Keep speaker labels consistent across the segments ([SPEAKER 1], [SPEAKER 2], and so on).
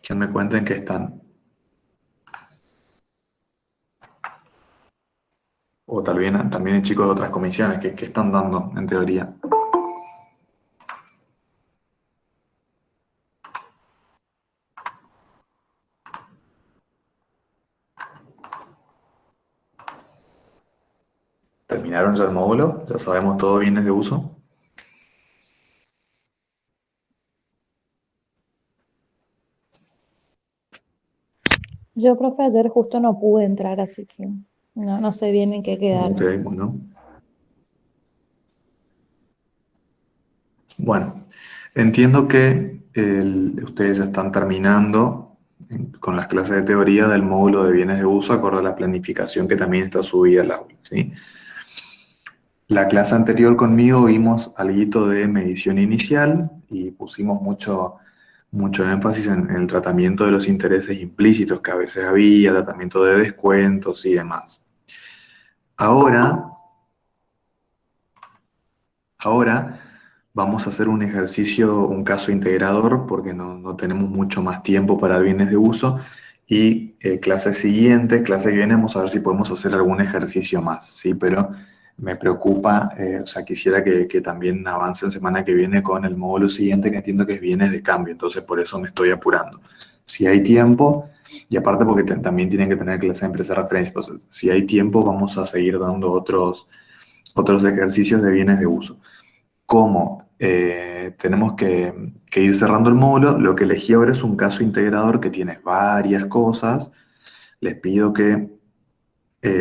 [SPEAKER 1] Que me cuenten qué están. O también hay chicos de otras comisiones que están dando, en teoría. ¿Terminaron ya el módulo? ¿Ya sabemos todo bienes de uso?
[SPEAKER 2] Yo, profe, ayer justo no pude entrar, así que no sé bien en qué
[SPEAKER 1] Ok,
[SPEAKER 2] quedaron.
[SPEAKER 1] bueno. Bueno, entiendo que ustedes ya están terminando con las clases de teoría del módulo de bienes de uso acorde a la planificación que también está subida al aula, ¿sí? La clase anterior conmigo vimos algo de medición inicial y pusimos mucho énfasis en el tratamiento de los intereses implícitos que a veces había, tratamiento de descuentos y demás. Ahora, ahora vamos a hacer un ejercicio, un caso integrador, porque no tenemos mucho más tiempo para bienes de uso. Y clase siguiente, clase que viene, vamos a ver si podemos hacer algún ejercicio más, ¿sí? Pero me preocupa, o sea, quisiera que también avancen semana que viene con el módulo siguiente, que entiendo que es bienes de cambio, entonces por eso me estoy apurando. Si hay tiempo, y aparte porque también tienen que tener clase de empresa de referencia, entonces si hay tiempo vamos a seguir dando otros ejercicios de bienes de uso. Como tenemos que ir cerrando el módulo, lo que elegí ahora es un caso integrador que tiene varias cosas. Les pido que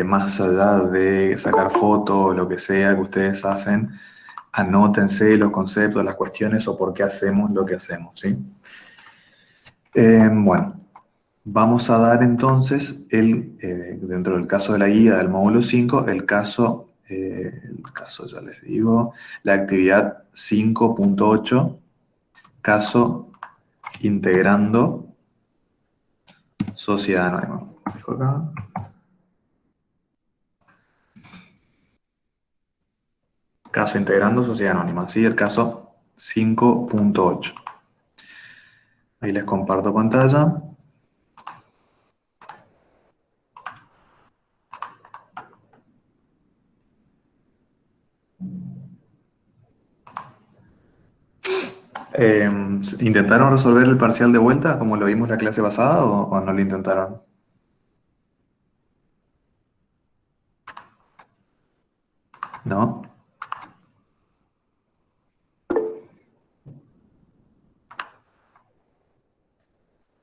[SPEAKER 1] más allá de sacar fotos o lo que sea que ustedes hacen, anótense los conceptos, las cuestiones o por qué hacemos lo que hacemos, ¿sí? Bueno, vamos a dar entonces dentro del caso de la guía del módulo 5 el caso ya les digo, la actividad 5.8, caso integrando sociedad anónima. Dejo acá. Caso integrando sociedad anónima, ¿sí? El caso 5.8. Ahí les comparto pantalla. Eh, ¿Intentaron resolver el parcial de vuelta como lo vimos la clase pasada o no lo intentaron? ¿No?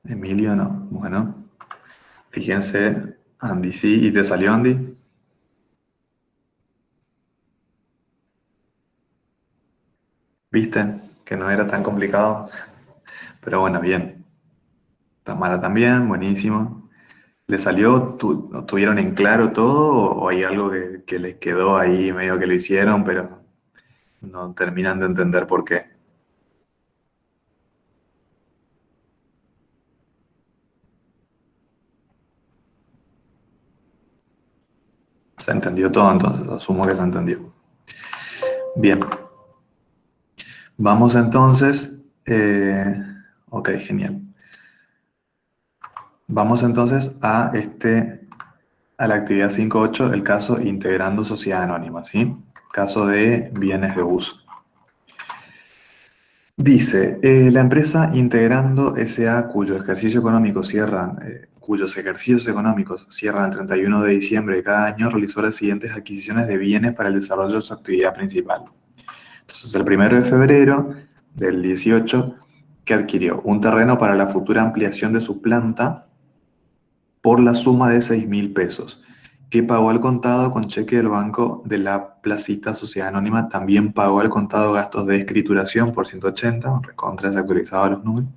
[SPEAKER 1] Emilio no. Bueno, fíjense, Andy sí. ¿Y te salió Andy? ¿Viste? Que no era tan complicado. Pero bueno, bien. Tamara también, buenísimo. ¿Le salió? ¿Tuvieron en claro todo o hay algo que les quedó ahí medio que lo hicieron, pero no terminan de entender por qué? Se entendió todo entonces, asumo que se entendió. Bien, vamos entonces. Ok, genial. Vamos entonces a la actividad 5.8, el caso integrando sociedad anónima, ¿sí? Caso de bienes de uso. Dice, la empresa Integrando S.A., cuyos ejercicios económicos cierran el 31 de diciembre de cada año, realizó las siguientes adquisiciones de bienes para el desarrollo de su actividad principal. Entonces, el 1 de febrero del 18, que adquirió un terreno para la futura ampliación de su planta por la suma de 6.000 pesos, que pagó al contado con cheque del Banco de la Placita Sociedad Anónima. También pagó al contado gastos de escrituración por 180, recontra desactualizado los números,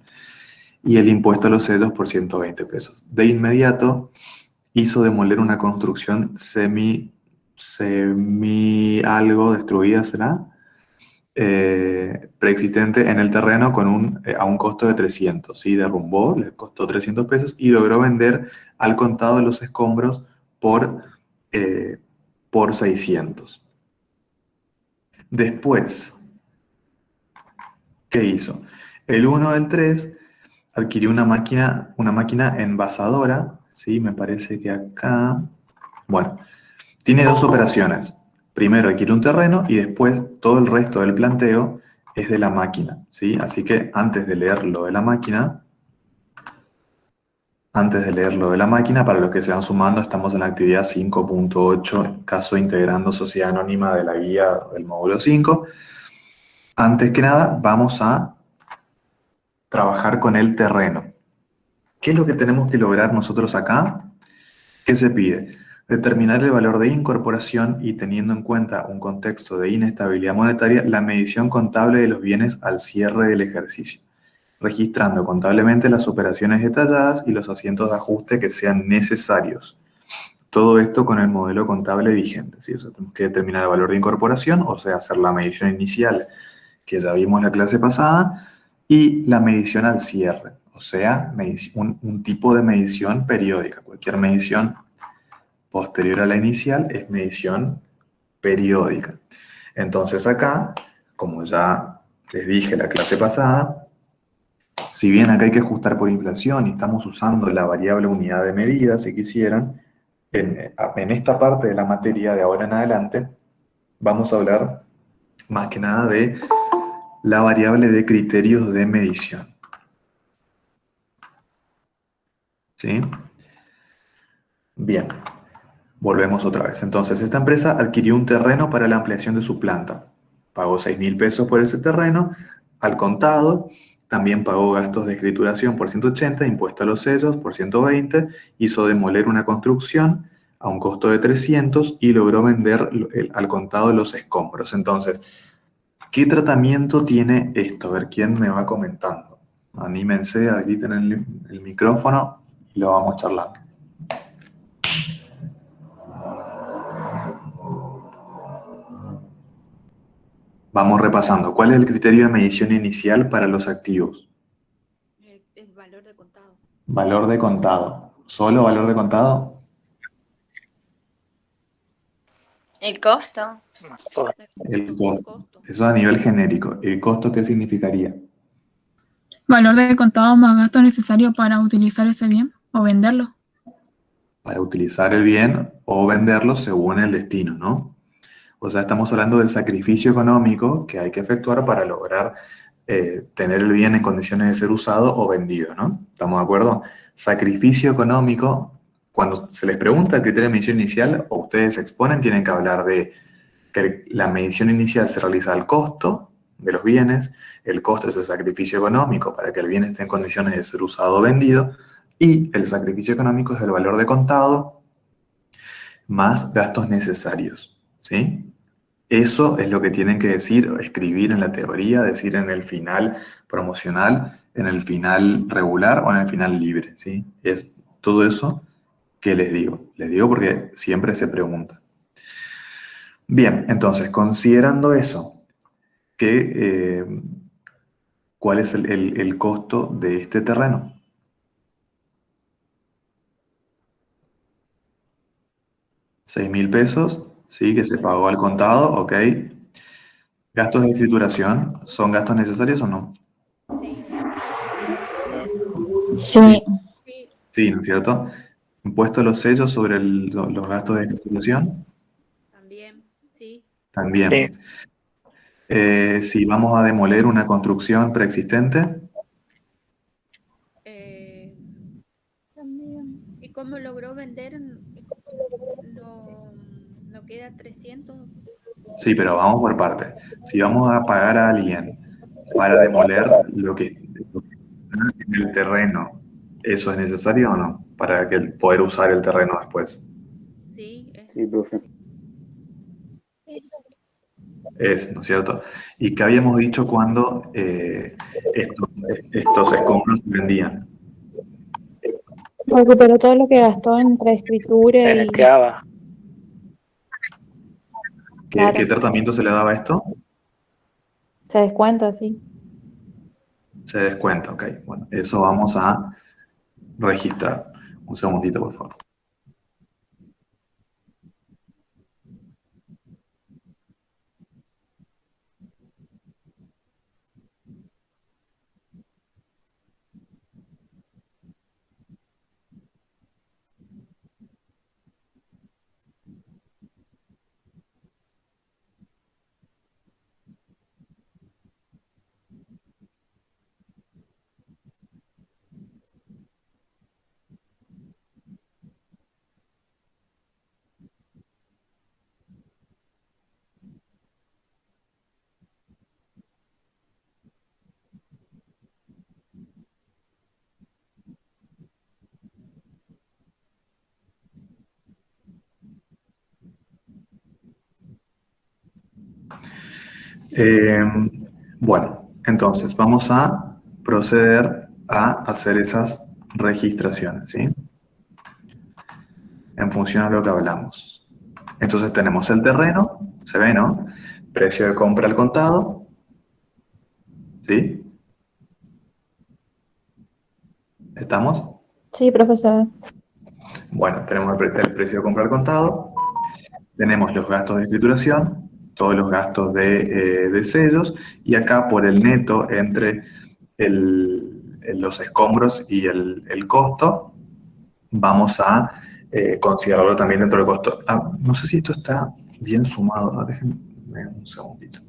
[SPEAKER 1] y el impuesto a los sellos por 120 pesos. De inmediato hizo demoler una construcción semi algo destruida, ¿será? Preexistente en el terreno a un costo de 300, ¿sí? Derrumbó, le costó 300 pesos y logró vender al contado de los escombros por, eh, por 600. Después, ¿qué hizo? El 1 del 3 adquirió una máquina envasadora, ¿sí? Me parece que acá, bueno, tiene dos operaciones. Primero adquiere un terreno y después todo el resto del planteo es de la máquina, ¿sí? Así que antes de leer lo de la máquina, para los que se van sumando, estamos en la actividad 5.8, caso integrando sociedad anónima de la guía del módulo 5. Antes que nada, vamos a trabajar con el terreno. ¿Qué es lo que tenemos que lograr nosotros acá? ¿Qué se pide? Determinar el valor de incorporación y, teniendo en cuenta un contexto de inestabilidad monetaria, la medición contable de los bienes al cierre del ejercicio, registrando contablemente las operaciones detalladas y los asientos de ajuste que sean necesarios. Todo esto con el modelo contable vigente, ¿sí? O sea, tenemos que determinar el valor de incorporación, o sea, hacer la medición inicial que ya vimos la clase pasada, y la medición al cierre, o sea, un tipo de medición periódica. Cualquier medición posterior a la inicial es medición periódica. Entonces acá, como ya les dije la clase pasada, si bien acá hay que ajustar por inflación y estamos usando la variable unidad de medida, si quisieran, en esta parte de la materia de ahora en adelante vamos a hablar más que nada de la variable de criterios de medición. ¿Sí? Bien, volvemos otra vez. Entonces, esta empresa adquirió un terreno para la ampliación de su planta. Pagó 6.000 pesos por ese terreno al contado. También pagó gastos de escrituración por 180, impuesto a los sellos por 120, hizo demoler una construcción a un costo de 300 y logró vender al contado los escombros. Entonces, ¿qué tratamiento tiene esto? A ver quién me va comentando. Anímense, habiliten el micrófono y lo vamos charlando. Vamos repasando. ¿Cuál es el criterio de medición inicial para los activos?
[SPEAKER 3] El valor de contado.
[SPEAKER 1] Valor de contado. ¿Solo valor de contado?
[SPEAKER 3] El costo.
[SPEAKER 1] El
[SPEAKER 3] El
[SPEAKER 1] costo.
[SPEAKER 3] costo.
[SPEAKER 1] Eso a nivel genérico. ¿El costo qué significaría?
[SPEAKER 4] Valor de contado más gasto necesario para utilizar ese bien o venderlo.
[SPEAKER 1] Para utilizar el bien o venderlo según el destino, ¿no? O sea, estamos hablando del sacrificio económico que hay que efectuar para lograr tener el bien en condiciones de ser usado o vendido, ¿no? ¿Estamos de acuerdo? Sacrificio económico, cuando se les pregunta el criterio de medición inicial o ustedes exponen, tienen que hablar de que la medición inicial se realiza al costo de los bienes, el costo es el sacrificio económico para que el bien esté en condiciones de ser usado o vendido, y el sacrificio económico es el valor de contado más gastos necesarios, ¿sí? Eso es lo que tienen que decir, escribir en la teoría, decir en el final promocional, en el final regular o en el final libre, ¿sí? Es todo eso que les digo. Les digo porque siempre se pregunta. Bien, entonces, considerando eso, ¿cuál es el costo de este terreno? 6.000 pesos, sí, que se pagó al contado, ok. ¿Gastos de escrituración son gastos necesarios o no?
[SPEAKER 3] Sí.
[SPEAKER 1] Sí,
[SPEAKER 2] Sí,
[SPEAKER 3] Sí.
[SPEAKER 1] sí, ¿no es cierto? Impuesto a los sellos sobre los gastos de escrituración,
[SPEAKER 3] También. Sí.
[SPEAKER 1] también. Si vamos a demoler una construcción preexistente,
[SPEAKER 3] Eh, También. ¿Y cómo logró vender? No, no queda 300.
[SPEAKER 1] sí, pero vamos por partes. Si vamos a pagar a alguien para demoler lo que está en el terreno, ¿eso es necesario o no? Para poder usar el terreno después.
[SPEAKER 3] Sí, es
[SPEAKER 5] Sí, profe.
[SPEAKER 3] necesario.
[SPEAKER 1] Es, ¿no es cierto? ¿Y qué habíamos dicho cuando estos, estos escombros se vendían?
[SPEAKER 2] recuperó todo lo que gastó entre escritura
[SPEAKER 5] Se les
[SPEAKER 2] y,
[SPEAKER 5] quedaba.
[SPEAKER 1] ¿Qué
[SPEAKER 2] claro,
[SPEAKER 1] tratamiento se le daba a esto?
[SPEAKER 2] se descuenta, sí.
[SPEAKER 1] Se descuenta, ok. Bueno, eso vamos a registrar. Un segundito, por favor. Eh, bueno, entonces vamos a proceder a hacer esas registraciones, ¿sí? En función a lo que hablamos. Entonces tenemos el terreno, se ve, ¿no? Precio de compra al contado, ¿sí? ¿Estamos?
[SPEAKER 2] Sí, profesor.
[SPEAKER 1] Bueno, tenemos el precio de compra al contado, tenemos los gastos de escrituración, todos los gastos de sellos, y acá por el neto entre los escombros y el costo, vamos a considerarlo también dentro del costo. Ah, no sé si esto está bien sumado. Ah, déjenme un segundito.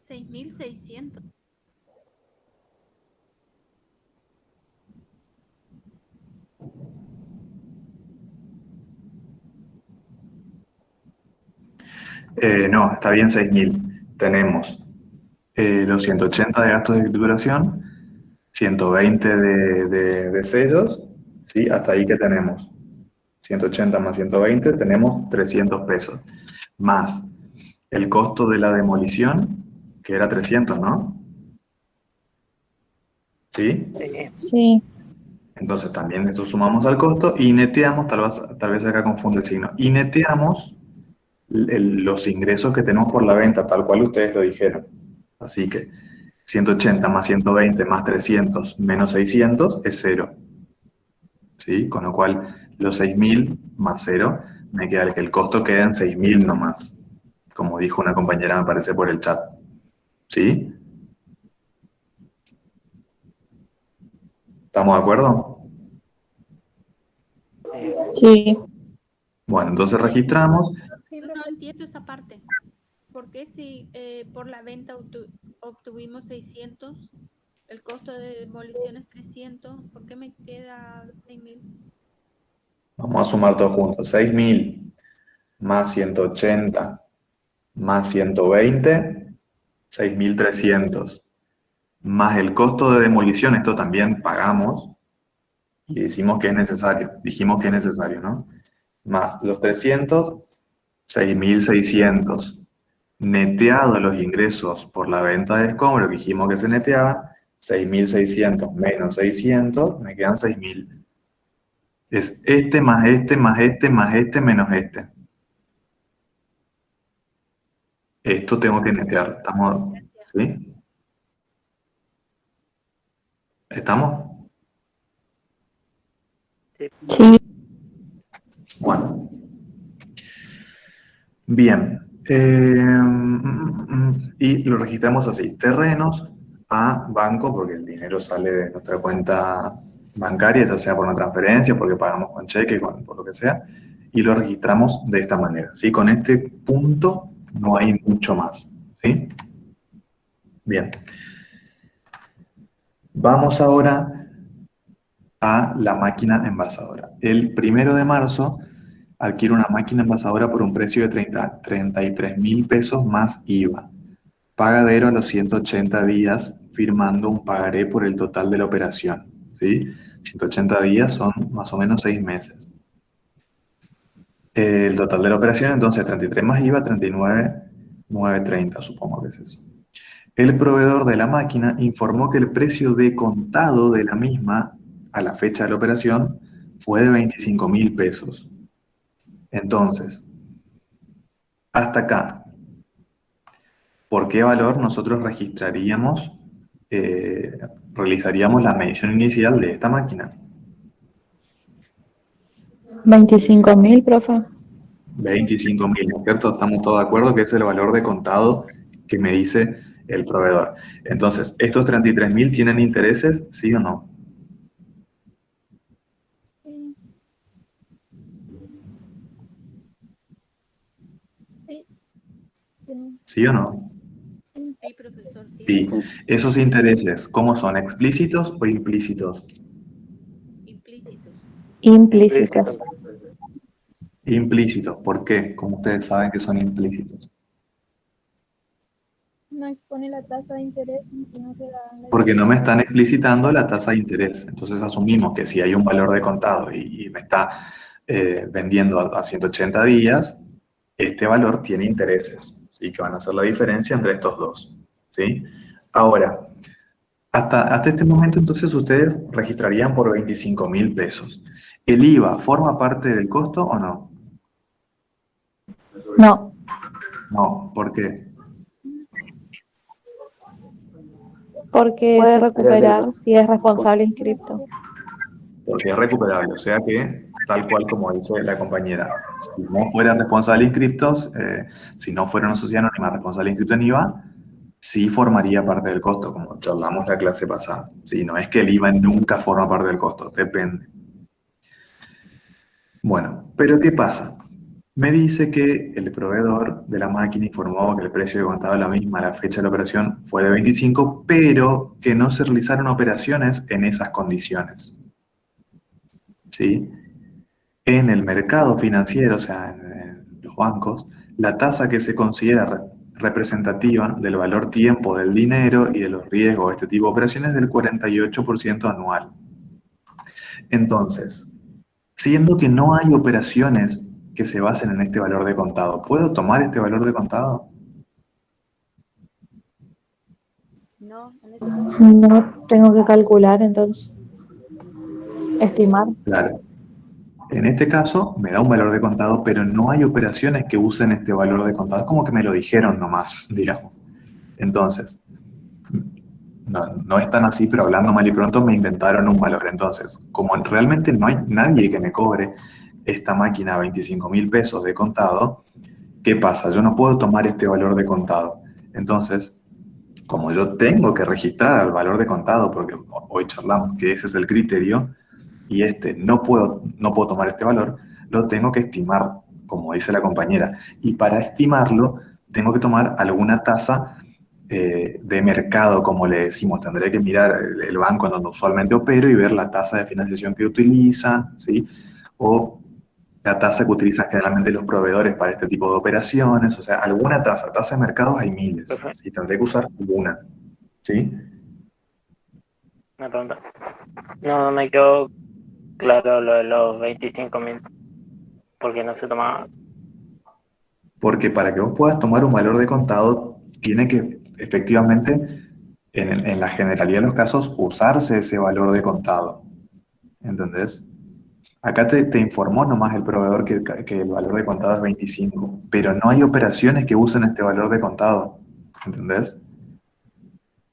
[SPEAKER 3] $6.600.
[SPEAKER 1] No, está bien 6.000. Tenemos los 180 de gastos de escrituración, 120 de sellos, ¿sí? Hasta ahí que tenemos. 180 más 120, tenemos 300 pesos. Más el costo de la demolición, que era 300, ¿no? ¿Sí?
[SPEAKER 2] Sí.
[SPEAKER 1] Entonces también eso sumamos al costo y neteamos, tal vez acá confunde el signo, y neteamos los ingresos que tenemos por la venta, tal cual ustedes lo dijeron. Así que 180 más 120 más 300 menos 600 es 0. ¿Sí? Con lo cual los 6.000 más 0 me queda que el costo queda en 6.000 nomás, como dijo una compañera, me parece, por el chat. ¿Sí? ¿Estamos de acuerdo?
[SPEAKER 2] Sí.
[SPEAKER 1] Bueno, entonces registramos.
[SPEAKER 3] Yo no entiendo esa parte. ¿Por qué si por la venta obtuvimos 600, el costo de demolición es 300, ¿por qué me queda 6.000?
[SPEAKER 1] Vamos a sumar todos juntos. 6.000 más 180 más 120, 6.300. Más el costo de demolición, esto también pagamos y decimos que es necesario. Dijimos que es necesario, ¿no? Más los 300, 6.600. Neteado los ingresos por la venta de escombros, que dijimos que se neteaban, 6.600 menos 600, me quedan 6.000. Es este más este más este más este menos este. Esto tengo que netear. ¿Estamos? ¿Sí? ¿Estamos?
[SPEAKER 2] Sí.
[SPEAKER 1] Bueno. Bien. Y lo registramos así. Terrenos a banco, porque el dinero sale de nuestra cuenta bancaria, ya sea por una transferencia, porque pagamos con cheque, por lo que sea, y lo registramos de esta manera. ¿Sí? Con este punto no hay mucho más. ¿Sí? Bien. Vamos ahora a la máquina envasadora. El 1 de marzo adquiere una máquina envasadora por un precio de 33.000 pesos más IVA. Pagadero a los 180 días, firmando un pagaré por el total de la operación. ¿Sí? 180 días son más o menos 6 meses. El total de la operación, entonces, 33 más IVA, 39.930, supongo que es eso. El proveedor de la máquina informó que el precio de contado de la misma a la fecha de la operación fue de 25.000 pesos. Entonces, hasta acá, ¿por qué valor nosotros registraríamos, realizaríamos la medición inicial de esta máquina?
[SPEAKER 2] 25.000, profe.
[SPEAKER 1] 25.000, ¿no es cierto? Estamos todos de acuerdo que es el valor de contado que me dice el proveedor. Entonces, ¿estos 33.000 tienen intereses? ¿Sí o no? ¿Sí o no?
[SPEAKER 3] Sí, profesor,
[SPEAKER 1] Sí.
[SPEAKER 3] tiene
[SPEAKER 1] ¿Esos intereses, cómo son? ¿Explícitos o implícitos?
[SPEAKER 3] implícitos.
[SPEAKER 2] Implícitas.
[SPEAKER 1] Implícitos. ¿Por qué? ¿Cómo ustedes saben que son implícitos?
[SPEAKER 5] no expone la tasa de interés, sino que la
[SPEAKER 1] Porque no me están explicitando la tasa de interés. Entonces asumimos que si hay un valor de contado y me está vendiendo a 180 días, este valor tiene intereses, ¿sí? Que van a hacer la diferencia entre estos dos, ¿sí? Ahora, hasta este momento entonces ustedes registrarían por 25.000 pesos. ¿El IVA forma parte del costo o no?
[SPEAKER 2] No,
[SPEAKER 1] No, ¿por qué?
[SPEAKER 2] porque puede recuperar si es responsable inscripto.
[SPEAKER 1] Porque es recuperable, o sea que, tal cual como dice la compañera, si no fuera responsable inscriptos, si no fuera una sociedad anónima responsable inscripto en IVA, sí formaría parte del costo, como charlamos la clase pasada. Sí, no es que el IVA nunca forma parte del costo, depende. Bueno, pero ¿qué pasa? Me dice que el proveedor de la máquina informó que el precio de contado es la misma, la fecha de la operación fue de 25, pero que no se realizaron operaciones en esas condiciones. ¿Sí? En el mercado financiero, o sea, en los bancos, la tasa que se considera representativa del valor tiempo del dinero y de los riesgos de este tipo de operaciones es del 48% anual. Entonces, siendo que no hay operaciones que se basen en este valor de contado, ¿puedo tomar este valor de contado?
[SPEAKER 5] no, en ese caso.
[SPEAKER 2] No tengo que calcular, entonces, estimar.
[SPEAKER 1] Claro. En este caso, me da un valor de contado, pero no hay operaciones que usen este valor de contado. Es como que me lo dijeron nomás, digamos. Entonces, no es tan así, pero hablando mal y pronto me inventaron un valor. Entonces, como realmente no hay nadie que me cobre esta máquina 25.000 pesos de contado, ¿qué pasa? Yo no puedo tomar este valor de contado. Entonces, como yo tengo que registrar al valor de contado, porque hoy charlamos que ese es el criterio, y no puedo tomar este valor, lo tengo que estimar, como dice la compañera. Y para estimarlo, tengo que tomar alguna tasa de mercado, como le decimos. Tendré que mirar el banco en donde usualmente opero y ver la tasa de financiación que utilizan, ¿sí? O la tasa que utilizan generalmente los proveedores para este tipo de operaciones. O sea, alguna tasa de mercado hay miles,
[SPEAKER 6] Profe,
[SPEAKER 1] ¿sí? Tendré que usar una, ¿sí?
[SPEAKER 6] una pregunta. No me quedó claro lo de los 25.000, porque no se tomaba.
[SPEAKER 1] Porque para que vos puedas tomar un valor de contado, tiene que efectivamente, en la generalidad de los casos, usarse ese valor de contado. ¿Entendés? Acá te informó nomás el proveedor que el valor de contado es 25, pero no hay operaciones que usen este valor de contado. ¿Entendés?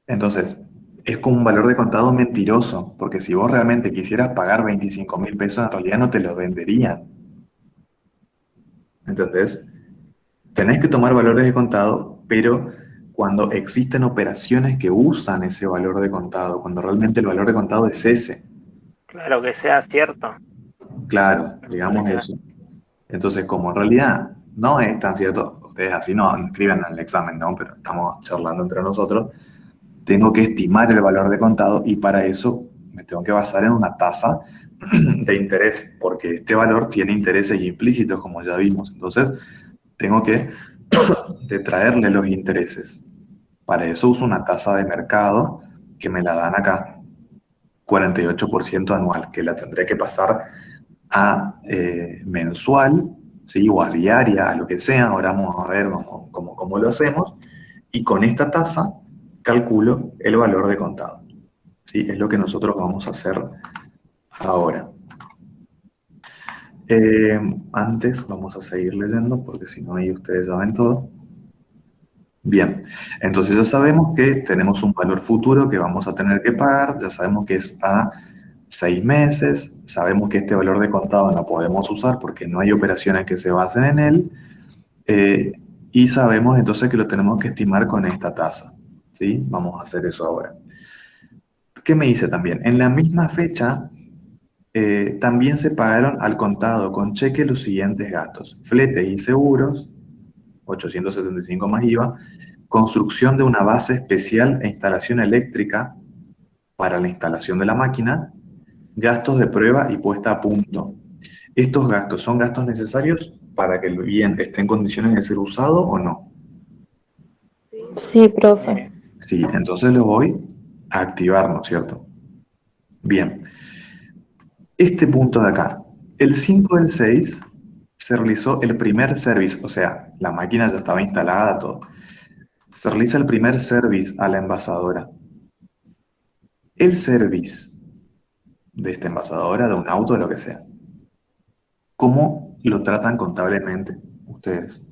[SPEAKER 1] Entonces, es como un valor de contado mentiroso, porque si vos realmente quisieras pagar 25.000 pesos, en realidad no te lo venderían. ¿Entendés? Tenés que tomar valores de contado, pero cuando existen operaciones que usan ese valor de contado, cuando realmente el valor de contado es ese.
[SPEAKER 6] Claro, que sea cierto.
[SPEAKER 1] Claro,
[SPEAKER 6] No se
[SPEAKER 1] digamos
[SPEAKER 6] queda.
[SPEAKER 1] eso. Entonces, como en realidad no es tan cierto, ustedes así no escriben en el examen, ¿no? Pero estamos charlando entre nosotros, tengo que estimar el valor de contado y para eso me tengo que basar en una tasa de interés, porque este valor tiene intereses implícitos, como ya vimos. Entonces, tengo que detraerle los intereses. Para eso uso una tasa de mercado que me la dan acá, 48% anual, que la tendré que pasar a mensual, ¿sí? O a diaria, a lo que sea. Ahora vamos a ver cómo lo hacemos. Y con esta tasa calculo el valor de contado, ¿sí? Es lo que nosotros vamos a hacer ahora. Antes vamos a seguir leyendo porque si no ahí ustedes saben todo. Bien, entonces ya sabemos que tenemos un valor futuro que vamos a tener que pagar, ya sabemos que es a 6 meses, sabemos que este valor de contado no podemos usar porque no hay operaciones que se basen en él, eh, y sabemos entonces que lo tenemos que estimar con esta tasa, ¿sí? Vamos a hacer eso ahora. ¿Qué me dice también? En la misma fecha, también se pagaron al contado con cheque los siguientes gastos: fletes y seguros, 875 más IVA, construcción de una base especial e instalación eléctrica para la instalación de la máquina, gastos de prueba y puesta a punto. ¿Estos gastos son gastos necesarios para que el bien esté en condiciones de ser usado o no?
[SPEAKER 2] Sí, profe.
[SPEAKER 1] Sí, entonces lo voy a activar, ¿no es cierto? Bien, este punto de acá, el 5 del 6 se realizó el primer service, o sea, la máquina ya estaba instalada, todo. Se realiza el primer service a la envasadora. El service de esta envasadora, de un auto, de lo que sea, ¿cómo lo tratan contablemente ustedes?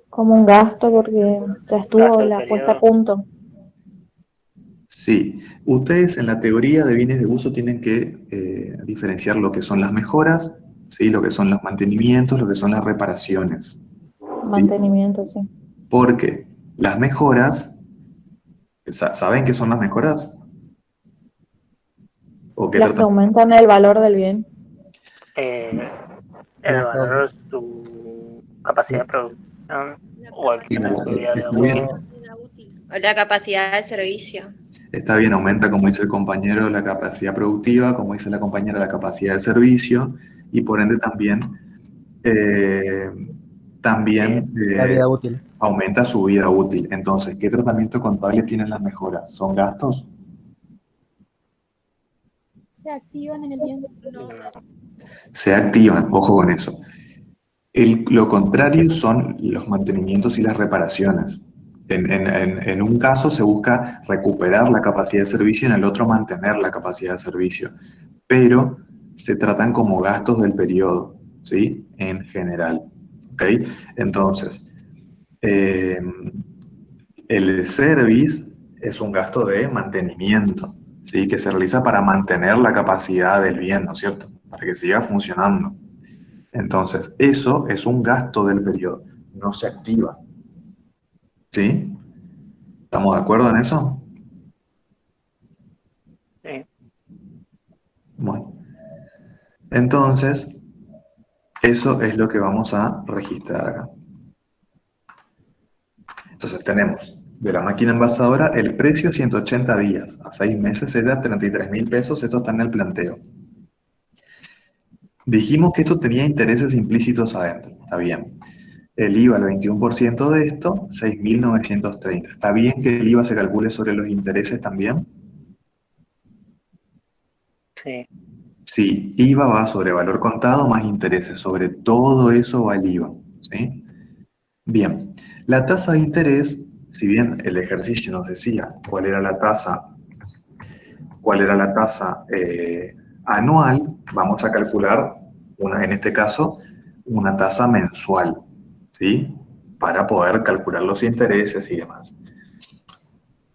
[SPEAKER 2] Como un gasto porque ya estuvo
[SPEAKER 6] Gasto del
[SPEAKER 2] la puesta a
[SPEAKER 6] periodo.
[SPEAKER 2] punto.
[SPEAKER 1] Sí, ustedes en la teoría de bienes de uso tienen que diferenciar lo que son las mejoras, ¿sí? Lo que son los mantenimientos, lo que son las reparaciones. ¿Sí?
[SPEAKER 2] Mantenimiento, sí.
[SPEAKER 1] Porque las mejoras, ¿saben qué son las mejoras? ¿O qué
[SPEAKER 2] Las que
[SPEAKER 1] tratan?
[SPEAKER 2] aumentan el valor del bien.
[SPEAKER 6] Eh, el
[SPEAKER 7] Mejor.
[SPEAKER 6] valor, su capacidad de producción
[SPEAKER 3] La
[SPEAKER 6] o
[SPEAKER 3] capacidad
[SPEAKER 6] su vida
[SPEAKER 1] Está
[SPEAKER 6] útil.
[SPEAKER 1] bien,
[SPEAKER 3] vida útil.
[SPEAKER 8] O la capacidad de servicio.
[SPEAKER 1] está bien, aumenta, como dice el compañero, la capacidad productiva, como dice la compañera, la capacidad de servicio, y por ende también, eh, también
[SPEAKER 7] La vida útil.
[SPEAKER 1] aumenta su vida útil. Entonces, ¿qué tratamiento contable tienen las mejoras? ¿Son gastos?
[SPEAKER 5] Se activan en el bien de
[SPEAKER 3] No,
[SPEAKER 1] Se activan, ojo con eso. Lo contrario son los mantenimientos y las reparaciones. En un caso se busca recuperar la capacidad de servicio, en el otro mantener la capacidad de servicio, pero se tratan como gastos del periodo, ¿sí? En general, ¿ok? Entonces, eh, el service es un gasto de mantenimiento, ¿sí? Que se realiza para mantener la capacidad del bien, ¿no es cierto? Para que siga funcionando. Entonces, eso es un gasto del periodo, no se activa. ¿Sí? ¿Estamos de acuerdo en eso?
[SPEAKER 6] Sí.
[SPEAKER 1] Bueno, entonces, eso es lo que vamos a registrar acá. Entonces, tenemos de la máquina envasadora el precio 180 días, a 6 meses era 33.000 pesos, esto está en el planteo. Dijimos que esto tenía intereses implícitos adentro, está bien. El IVA, el 21% de esto, 6.930. ¿Está bien que el IVA se calcule sobre los intereses también?
[SPEAKER 6] Sí.
[SPEAKER 1] Sí, IVA va sobre valor contado más intereses. Sobre todo eso va el IVA. ¿Sí? Bien, la tasa de interés, si bien el ejercicio nos decía cuál era la tasa anual, vamos a calcular, en este caso, una tasa mensual, ¿sí? Para poder calcular los intereses y demás.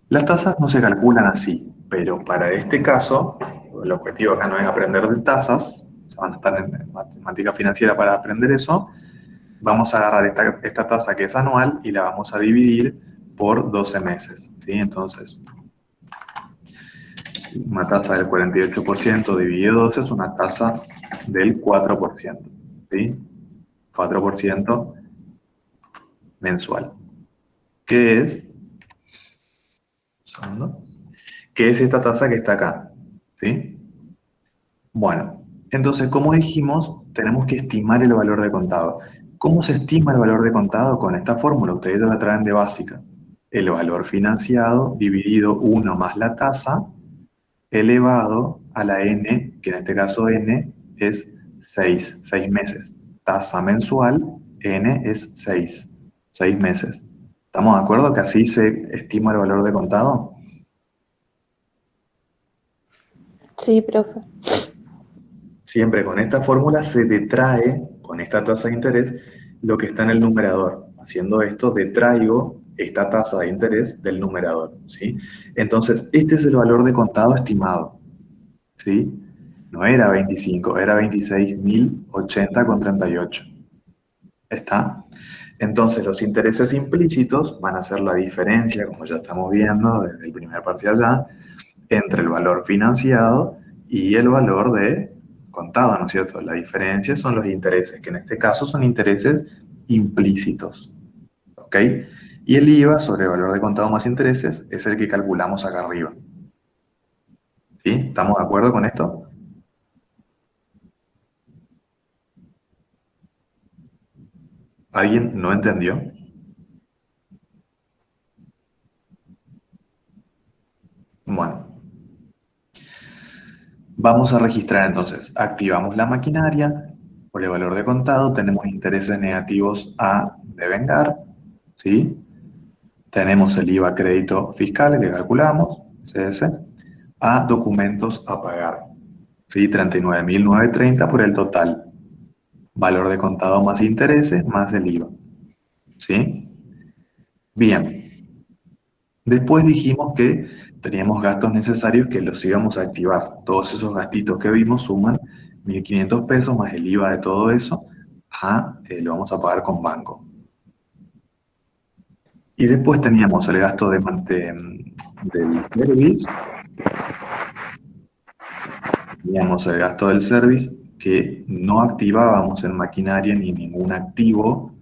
[SPEAKER 1] Las tasas no se calculan así, pero para este caso, el objetivo acá no es aprender de tasas, van a estar en matemática financiera para aprender eso, vamos a agarrar esta tasa que es anual y la vamos a dividir por 12 meses, ¿sí? Entonces, una tasa del 48% dividido 12 es una tasa del 4%, ¿sí? 4% mensual. ¿Qué es? Un segundo. ¿Qué es esta tasa que está acá? ¿Sí? Bueno, entonces, como dijimos, tenemos que estimar el valor de contado. ¿Cómo se estima el valor de contado? Con esta fórmula, ustedes ya la traen de básica. El valor financiado dividido 1 más la tasa elevado a la n, que en este caso n es 6 meses. Tasa mensual, n es 6 meses. ¿Estamos de acuerdo que así se estima el valor de contado?
[SPEAKER 2] Sí, profe.
[SPEAKER 1] Siempre con esta fórmula se detrae, con esta tasa de interés, lo que está en el numerador. Haciendo esto, detraigo esta tasa de interés del numerador, ¿sí? Entonces, este es el valor de contado estimado, ¿sí? No era 25, era 26.080,38. ¿Está? Entonces, los intereses implícitos van a ser la diferencia, como ya estamos viendo desde el primer parcial ya, entre el valor financiado y el valor de contado, ¿no es cierto? La diferencia son los intereses, que en este caso son intereses implícitos, ¿ok? Y el IVA sobre el valor de contado más intereses es el que calculamos acá arriba. ¿Sí? ¿Estamos de acuerdo con esto? ¿Alguien no entendió? Vamos a registrar entonces, activamos la maquinaria, por el valor de contado, tenemos intereses negativos a devengar, ¿sí? Tenemos el IVA crédito fiscal que calculamos, CS, a documentos a pagar, ¿sí? 39.930 por el total. Valor de contado más intereses más el IVA, ¿sí? Bien. Después dijimos que teníamos gastos necesarios que los íbamos a activar. Todos esos gastitos que vimos suman 1.500 pesos más el IVA de todo eso, lo vamos a pagar con banco. Y después teníamos el gasto del service. Teníamos el gasto del service que no activábamos en maquinaria ni ningún activo,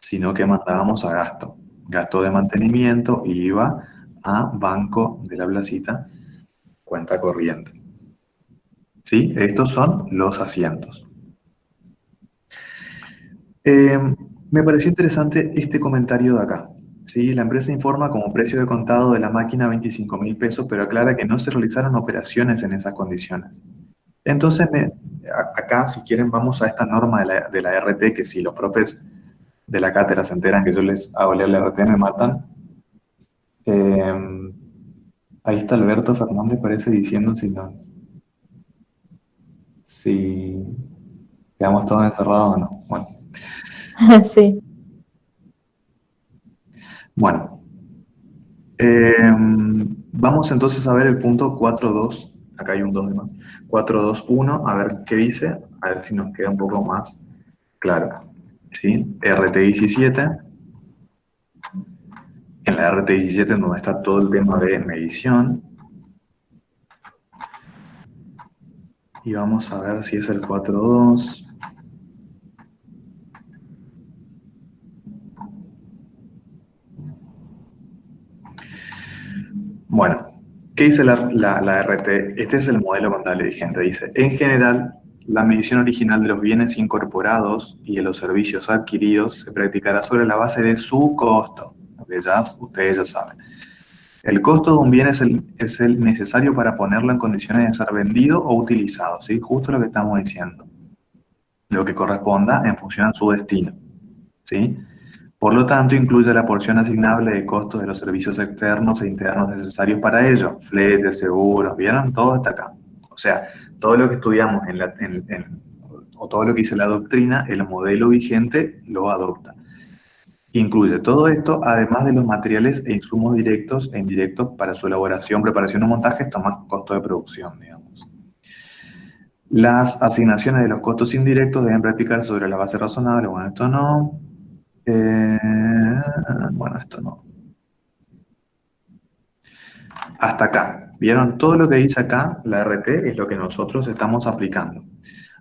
[SPEAKER 1] sino que mandábamos a gasto. Gasto de mantenimiento, IVA, a banco de la placita, cuenta corriente. ¿Sí? Estos son los asientos. Me pareció interesante este comentario de acá. ¿Sí? La empresa informa como precio de contado de la máquina 25.000 pesos, pero aclara que no se realizaron operaciones en esas condiciones. Entonces, acá, si quieren, vamos a esta norma de la RT, que si los profes de la cátedra se enteran que yo les hago leer la RT, me matan. Ahí está Alberto Fernández, parece, diciendo si quedamos todos encerrados o no. Bueno.
[SPEAKER 2] Sí.
[SPEAKER 1] Bueno, vamos entonces a ver el punto 4.2, acá hay un 2 de más, 4.2.1, a ver qué dice, a ver si nos queda un poco más claro. ¿Sí? RT17, en la RT17 donde está todo el tema de medición, y vamos a ver si es el 4.2. Bueno, ¿qué dice la RT? Este es el modelo contable vigente. Dice, en general, la medición original de los bienes incorporados y de los servicios adquiridos se practicará sobre la base de su costo, lo que ya ustedes ya saben. El costo de un bien es el necesario para ponerlo en condiciones de ser vendido o utilizado, ¿sí? Justo lo que estamos diciendo. Lo que corresponda en función a su destino, ¿sí? Por lo tanto, incluye la porción asignable de costos de los servicios externos e internos necesarios para ello, fletes, seguros, ¿vieron? Todo hasta acá. O sea, todo lo que estudiamos o todo lo que dice la doctrina, el modelo vigente lo adopta. Incluye todo esto, además de los materiales e insumos directos e indirectos para su elaboración, preparación o montaje, esto más costo de producción, digamos. Las asignaciones de los costos indirectos deben practicarse sobre la base razonable. Bueno, esto no. Bueno, esto no. Hasta acá. ¿Vieron? Todo lo que dice acá, la RT, es lo que nosotros estamos aplicando.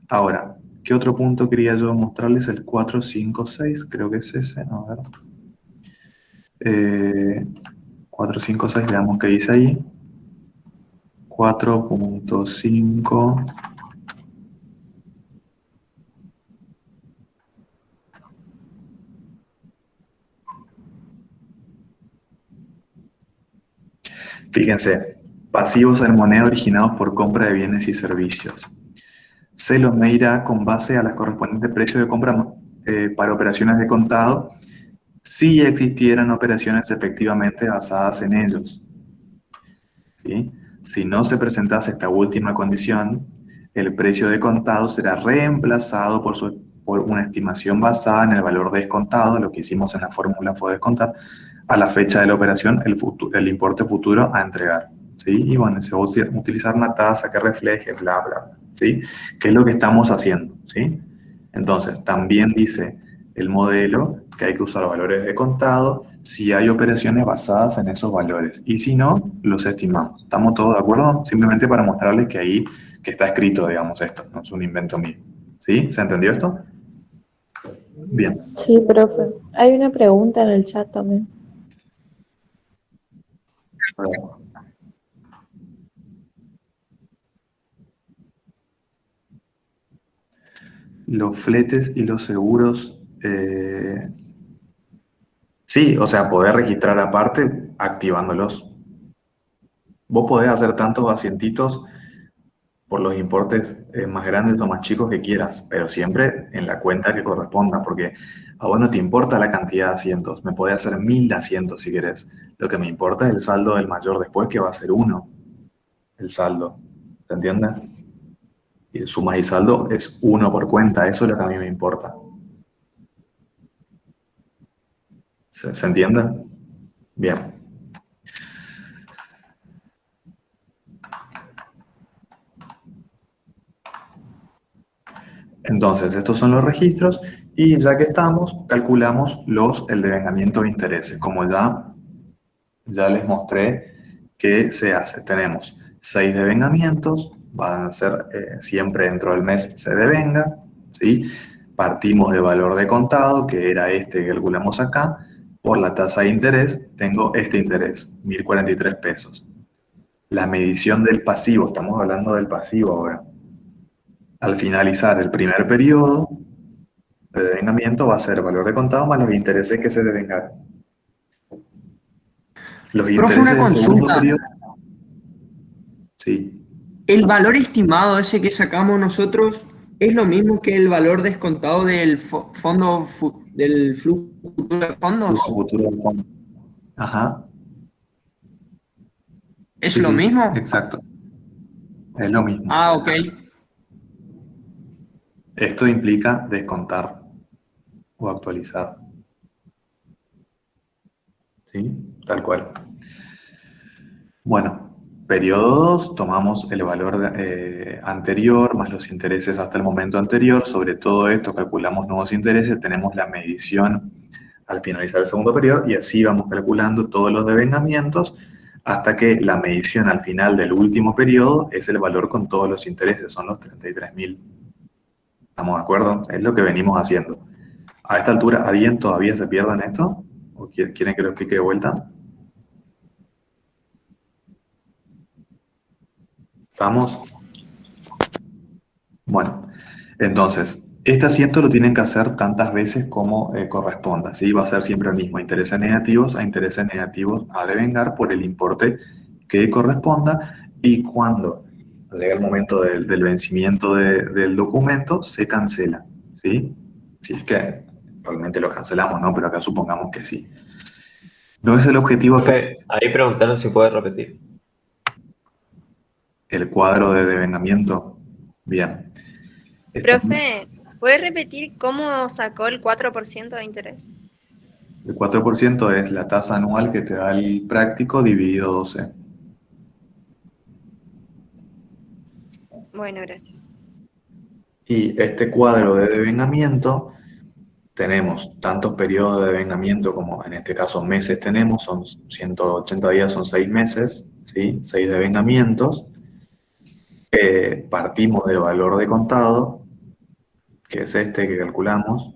[SPEAKER 1] Ahora, ¿qué otro punto quería yo mostrarles? El 456, creo que es ese. A ver. 456, veamos qué dice ahí. 4.5. Fíjense, pasivos en moneda originados por compra de bienes y servicios. Se los medirá con base a las correspondientes precios de compra para operaciones de contado si existieran operaciones efectivamente basadas en ellos. ¿Sí? Si no se presentase esta última condición, el precio de contado será reemplazado por una estimación basada en el valor descontado, lo que hicimos en la fórmula fue descontar, a la fecha de la operación, el importe futuro a entregar. ¿Sí? Y bueno, se va a utilizar una tasa que refleje, bla, bla, ¿sí? ¿Qué es lo que estamos haciendo? ¿Sí? Entonces, también dice el modelo que hay que usar valores de contado si hay operaciones basadas en esos valores. Y si no, los estimamos. ¿Estamos todos de acuerdo? Simplemente para mostrarles que ahí que está escrito, digamos, esto. No es un invento mío. ¿Sí? ¿Se entendió esto? Bien.
[SPEAKER 2] Sí, profe. Hay una pregunta en el chat también.
[SPEAKER 1] A ver. Los fletes y los seguros, sí, o sea, poder registrar aparte activándolos. Vos podés hacer tantos asientitos por los importes más grandes o más chicos que quieras, pero siempre en la cuenta que corresponda, porque a vos no te importa la cantidad de asientos, me podés hacer 1000 asientos si querés. Lo que me importa es el saldo del mayor después, que va a ser 1, el saldo. ¿Se entiende? Y el suma y saldo es 1 por cuenta, eso es lo que a mí me importa. ¿Se entiende? Bien. Entonces, estos son los registros y ya que estamos, calculamos el devengamiento de intereses. Como ya les mostré que se hace. Tenemos 6 devengamientos, van a ser siempre dentro del mes se devenga, ¿sí? Partimos del valor de contado, que era este que calculamos acá, por la tasa de interés, tengo este interés, 1043 pesos. La medición del pasivo, estamos hablando del pasivo ahora. Al finalizar el primer periodo de devengamiento va a ser el valor de contado más los intereses que se devengaron. Los
[SPEAKER 7] Profe,
[SPEAKER 1] intereses
[SPEAKER 7] una
[SPEAKER 1] del segundo
[SPEAKER 7] consulta.
[SPEAKER 1] periodo. Sí.
[SPEAKER 7] ¿El valor estimado ese que sacamos nosotros es lo mismo que el valor descontado del del flujo futuro de fondos?
[SPEAKER 1] Flujo futuro del fondo. Ajá.
[SPEAKER 7] ¿Es
[SPEAKER 1] Sí,
[SPEAKER 7] lo
[SPEAKER 1] sí,
[SPEAKER 7] mismo?
[SPEAKER 1] exacto. Es lo mismo.
[SPEAKER 7] Ah, ok.
[SPEAKER 1] Esto implica descontar o actualizar. ¿Sí? Tal cual. Bueno, periodo 2, tomamos el valor anterior más los intereses hasta el momento anterior. Sobre todo esto calculamos nuevos intereses, tenemos la medición al finalizar el segundo periodo y así vamos calculando todos los devengamientos hasta que la medición al final del último periodo es el valor con todos los intereses, son los 33.000. ¿Estamos de acuerdo? Es lo que venimos haciendo. A esta altura, ¿alguien todavía se pierde en esto? ¿O quieren que lo explique de vuelta? ¿Estamos? Bueno, entonces, este asiento lo tienen que hacer tantas veces como corresponda, ¿sí? Va a ser siempre el mismo, intereses negativos a devengar por el importe que corresponda, y cuando llega el momento del vencimiento del documento, se cancela, ¿sí? Si es que realmente lo cancelamos, ¿no? Pero acá supongamos que sí. No es el objetivo que
[SPEAKER 9] Profe, ahí preguntaron si puede repetir.
[SPEAKER 1] el cuadro de devengamiento. Bien.
[SPEAKER 8] Profe, ¿puede repetir cómo sacó el 4% de interés?
[SPEAKER 1] El 4% es la tasa anual que te da el práctico dividido 12.
[SPEAKER 8] Bueno, gracias.
[SPEAKER 1] Y este cuadro de devengamiento, tenemos tantos periodos de devengamiento como en este caso meses tenemos, son 180 días, son 6 meses, ¿sí? 6 devengamientos. Partimos del valor de contado, que es este que calculamos,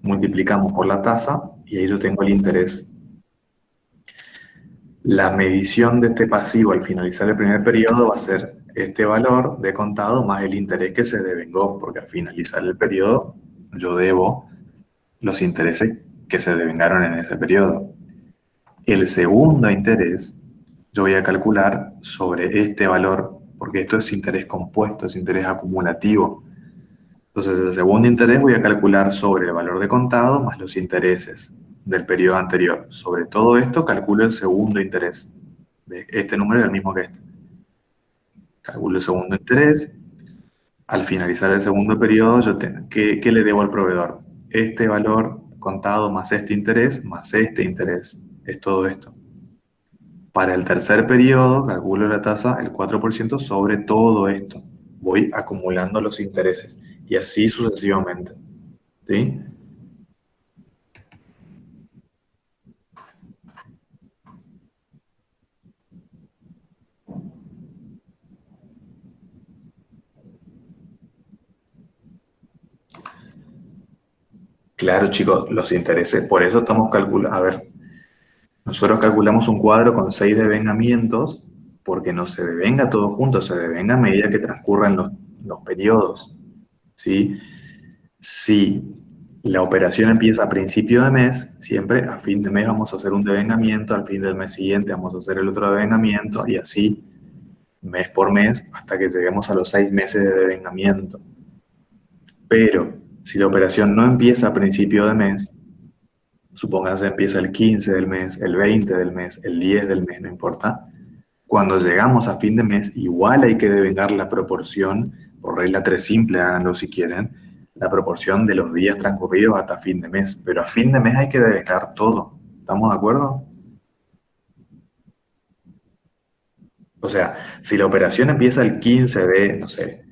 [SPEAKER 1] multiplicamos por la tasa y ahí yo tengo el interés. La medición de este pasivo al finalizar el primer periodo va a ser este valor de contado más el interés que se devengó, porque al finalizar el periodo yo debo los intereses que se devengaron en ese periodo. El segundo interés yo voy a calcular sobre este valor, porque esto es interés compuesto, es interés acumulativo. Entonces el segundo interés voy a calcular sobre el valor de contado más los intereses del periodo anterior. Sobre todo esto calculo el segundo interés. Este número es el mismo que este. Calculo el segundo interés. Al finalizar el segundo periodo, ¿qué le debo al proveedor? Este valor contado más este interés. Es todo esto. Para el tercer periodo, calculo la tasa, el 4% sobre todo esto. Voy acumulando los intereses. Y así sucesivamente. ¿Sí? Claro, chicos, los intereses, por eso estamos calculando. A ver, nosotros calculamos un cuadro con 6 devengamientos, porque no se devenga todo junto, se devenga a medida que transcurran los periodos. ¿Sí? Si la operación empieza a principio de mes, siempre a fin de mes vamos a hacer un devengamiento, al fin del mes siguiente vamos a hacer el otro devengamiento, y así mes por mes hasta que lleguemos a los 6 meses de devengamiento. Pero si la operación no empieza a principio de mes, supóngase empieza el 15 del mes, el 20 del mes, el 10 del mes, no importa. Cuando llegamos a fin de mes, igual hay que devengar la proporción, por regla 3 simple, háganlo si quieren, la proporción de los días transcurridos hasta fin de mes. Pero a fin de mes hay que devengar todo. ¿Estamos de acuerdo? O sea, si la operación empieza el 15 de, no sé,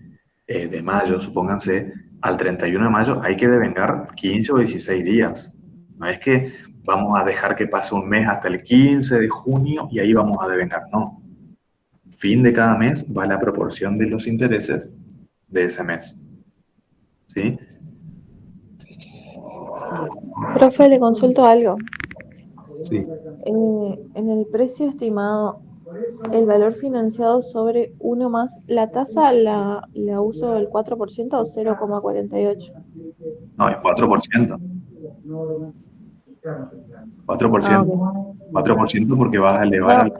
[SPEAKER 1] de mayo, supónganse, al 31 de mayo hay que devengar 15 o 16 días. No es que vamos a dejar que pase un mes hasta el 15 de junio y ahí vamos a devengar, no. Fin de cada mes va la proporción de los intereses de ese mes. ¿Sí?
[SPEAKER 2] Profe, le consulto algo.
[SPEAKER 1] Sí.
[SPEAKER 2] En el precio estimado, el valor financiado sobre 1 más, ¿la tasa la uso del 4% o 0,48?
[SPEAKER 1] No, el 4%. 4%.
[SPEAKER 2] Ah, ok.
[SPEAKER 1] 4% porque vas a elevar
[SPEAKER 2] No,
[SPEAKER 1] al...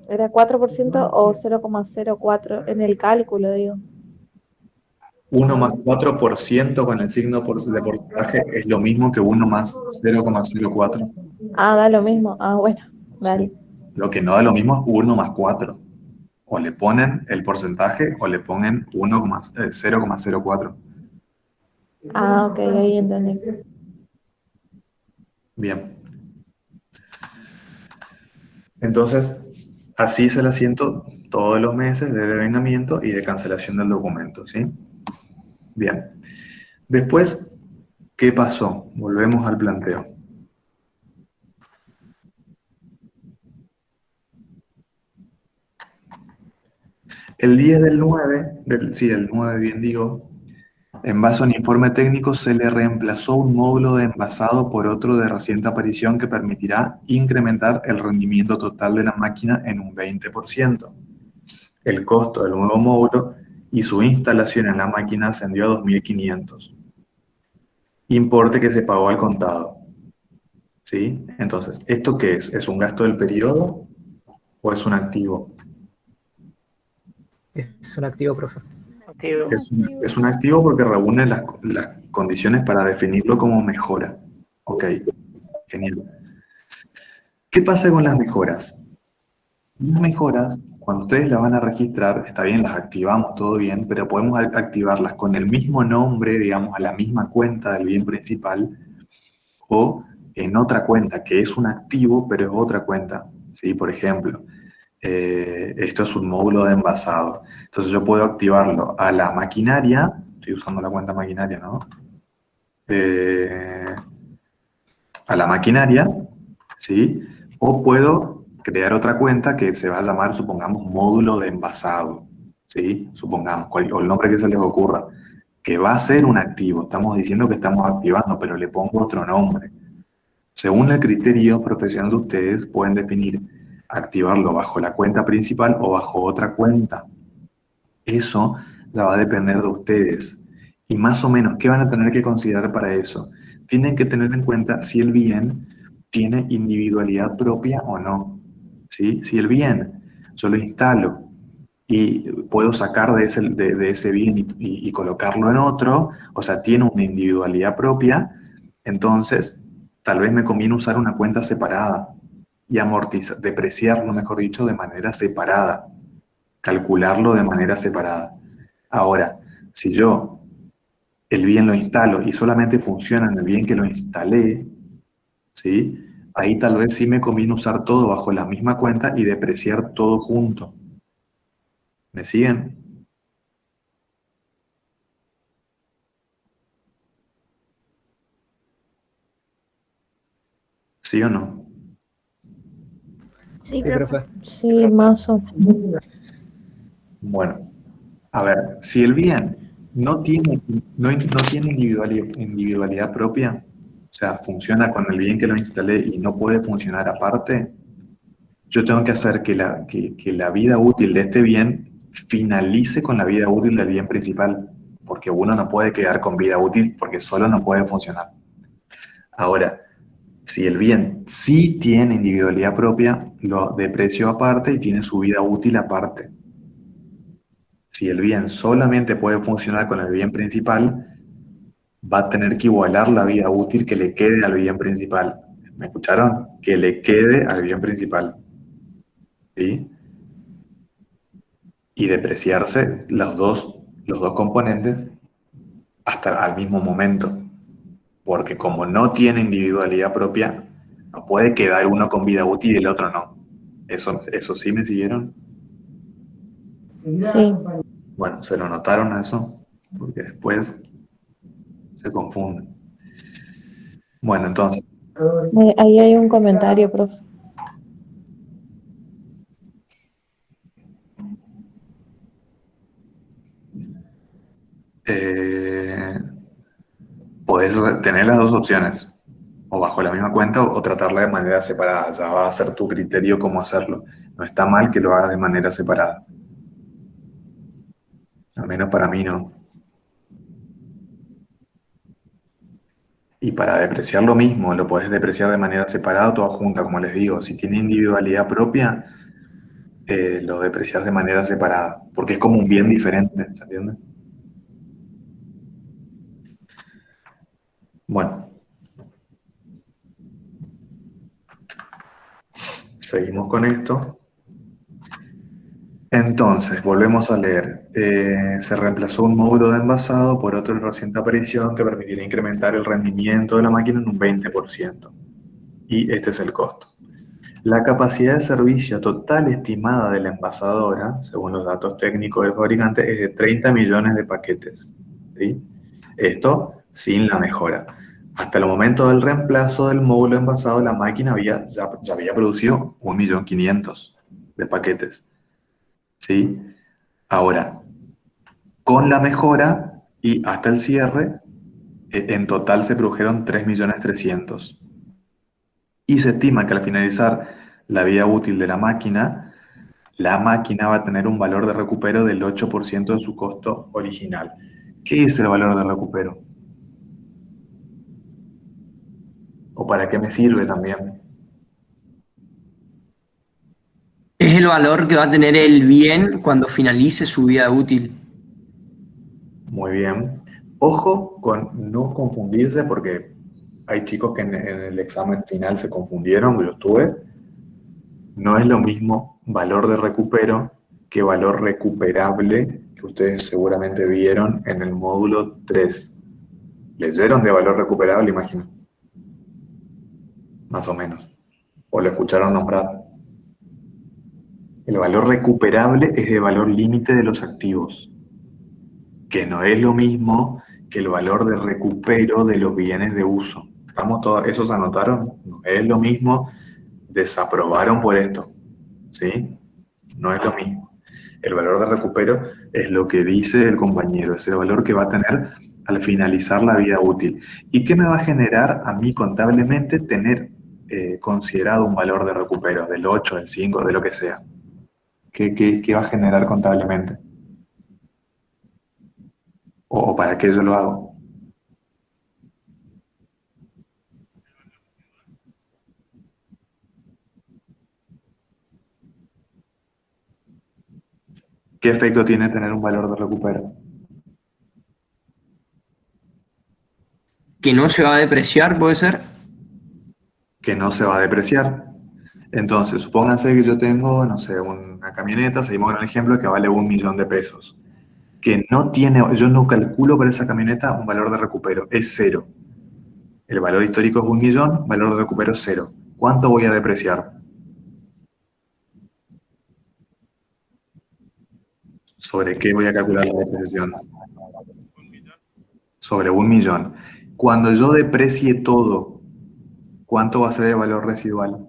[SPEAKER 2] ¿era 4% o 0,04 en el cálculo, digo?
[SPEAKER 1] 1 más 4% con el signo de porcentaje es lo mismo que 1 más 0,04.
[SPEAKER 2] Ah, da lo mismo. Ah, bueno, dale.
[SPEAKER 1] Lo que no da lo mismo es 1 más 4. O le ponen el porcentaje o le ponen 0,04.
[SPEAKER 2] Ah, ok, ahí entendí.
[SPEAKER 1] Bien. Entonces, así es el asiento todos los meses de devengamiento y de cancelación del documento, ¿sí? Bien. Después, ¿qué pasó? Volvemos al planteo. El 10 del 9, el 9 bien digo, en base a un informe técnico se le reemplazó un módulo de envasado por otro de reciente aparición que permitirá incrementar el rendimiento total de la máquina en un 20%. El costo del nuevo módulo y su instalación en la máquina ascendió a 2.500. Importe que se pagó al contado. ¿Sí? Entonces, ¿esto qué es? ¿Es un gasto del periodo o es un activo?
[SPEAKER 10] Es un activo, profe.
[SPEAKER 6] Activo.
[SPEAKER 1] Es un activo porque reúne las condiciones para definirlo como mejora. Ok, genial. ¿Qué pasa con las mejoras? Las mejoras, cuando ustedes las van a registrar, está bien, las activamos, todo bien, pero podemos activarlas con el mismo nombre, digamos, a la misma cuenta del bien principal, o en otra cuenta, que es un activo, pero es otra cuenta. ¿Sí? Por ejemplo, esto es un módulo de envasado. Entonces yo puedo activarlo a la maquinaria, estoy usando la cuenta maquinaria, ¿no? A la maquinaria, ¿sí? O puedo crear otra cuenta que se va a llamar, supongamos, módulo de envasado, ¿sí? Supongamos, o el nombre que se les ocurra, que va a ser un activo. Estamos diciendo que estamos activando, pero le pongo otro nombre. Según el criterio profesional de ustedes, pueden definir activarlo bajo la cuenta principal o bajo otra cuenta. Eso ya va a depender de ustedes. Y más o menos, ¿qué van a tener que considerar para eso? Tienen que tener en cuenta si el bien tiene individualidad propia o no. ¿Sí? Si el bien yo lo instalo y puedo sacar de ese bien y colocarlo en otro, o sea, tiene una individualidad propia, entonces tal vez me conviene usar una cuenta separada y depreciarlo, mejor dicho, de manera separada, calcularlo de manera separada. Ahora, si yo el bien lo instalo y solamente funciona en el bien que lo instalé, ¿sí? Ahí tal vez sí me conviene usar todo bajo la misma cuenta y depreciar todo junto. ¿Me siguen? ¿Sí o no?
[SPEAKER 8] Sí,
[SPEAKER 10] Sí,
[SPEAKER 8] profe.
[SPEAKER 10] profe.
[SPEAKER 2] Sí, más o menos.
[SPEAKER 1] Bueno, a ver, si el bien no tiene individualidad propia, o sea, funciona con el bien que lo instalé y no puede funcionar aparte, yo tengo que hacer que la vida útil de este bien finalice con la vida útil del bien principal, porque uno no puede quedar con vida útil porque solo no puede funcionar. Ahora, si el bien sí tiene individualidad propia, lo deprecio aparte y tiene su vida útil aparte. Si el bien solamente puede funcionar con el bien principal, va a tener que igualar la vida útil que le quede al bien principal. ¿Me escucharon? Que le quede al bien principal. ¿Sí? Y depreciarse los dos componentes hasta al mismo momento. Porque como no tiene individualidad propia, no puede quedar uno con vida útil y el otro no. ¿Eso sí me siguieron?
[SPEAKER 2] Sí.
[SPEAKER 1] Bueno, se lo notaron a eso, porque después se confunden. Bueno, entonces,
[SPEAKER 2] Ahí hay un comentario, profe.
[SPEAKER 1] podés tener las dos opciones, o bajo la misma cuenta o tratarla de manera separada. Ya va a ser tu criterio cómo hacerlo. No está mal que lo hagas de manera separada. Al menos para mí no. Y para depreciar lo mismo, lo podés depreciar de manera separada o toda junta, como les digo. Si tiene individualidad propia, lo deprecias de manera separada, porque es como un bien diferente, ¿se entiende? Bueno. Seguimos con esto. Entonces, volvemos a leer. Se reemplazó un módulo de envasado por otro de reciente aparición que permitirá incrementar el rendimiento de la máquina en un 20%. Y este es el costo. La capacidad de servicio total estimada de la envasadora, según los datos técnicos del fabricante, es de 30 millones de paquetes. ¿Sí? Esto sin la mejora. Hasta el momento del reemplazo del módulo envasado, la máquina ya había producido 1.500.000 de paquetes. ¿Sí? Ahora, con la mejora y hasta el cierre, en total se produjeron 3.300.000. Y se estima que al finalizar la vida útil de la máquina va a tener un valor de recupero del 8% de su costo original. ¿Qué es el valor de recupero? ¿O para qué me sirve también?
[SPEAKER 7] Es el valor que va a tener el bien cuando finalice su vida útil.
[SPEAKER 1] Muy bien. Ojo con no confundirse porque hay chicos que en el examen final se confundieron, yo estuve. No es lo mismo valor de recupero que valor recuperable que ustedes seguramente vieron en el módulo 3. ¿Leyeron de valor recuperable, imagino? Más o menos. ¿O lo escucharon nombrar? El valor recuperable es el valor límite de los activos, que no es lo mismo que el valor de recupero de los bienes de uso. ¿Estamos todos, esos anotaron? No es lo mismo, desaprobaron por esto, ¿sí? No es lo mismo. El valor de recupero es lo que dice el compañero, es el valor que va a tener al finalizar la vida útil. ¿Y qué me va a generar a mí contablemente tener considerado un valor de recupero del 8, del 5, de lo que sea? ¿Qué va a generar contablemente? ¿O para qué yo lo hago? ¿Qué efecto tiene tener un valor de recupero?
[SPEAKER 7] Que no se va a depreciar, ¿puede ser?
[SPEAKER 1] Que no se va a depreciar. Entonces, supónganse que yo tengo, no sé, una camioneta, seguimos con el ejemplo, que vale 1.000.000 de pesos. Que no tiene, yo no calculo para esa camioneta un valor de recupero, es 0. El valor histórico es 1.000.000, valor de recupero es 0. ¿Cuánto voy a depreciar? ¿Sobre qué voy a calcular la depreciación? Sobre 1.000.000. Cuando yo deprecie todo, ¿cuánto va a ser el valor residual?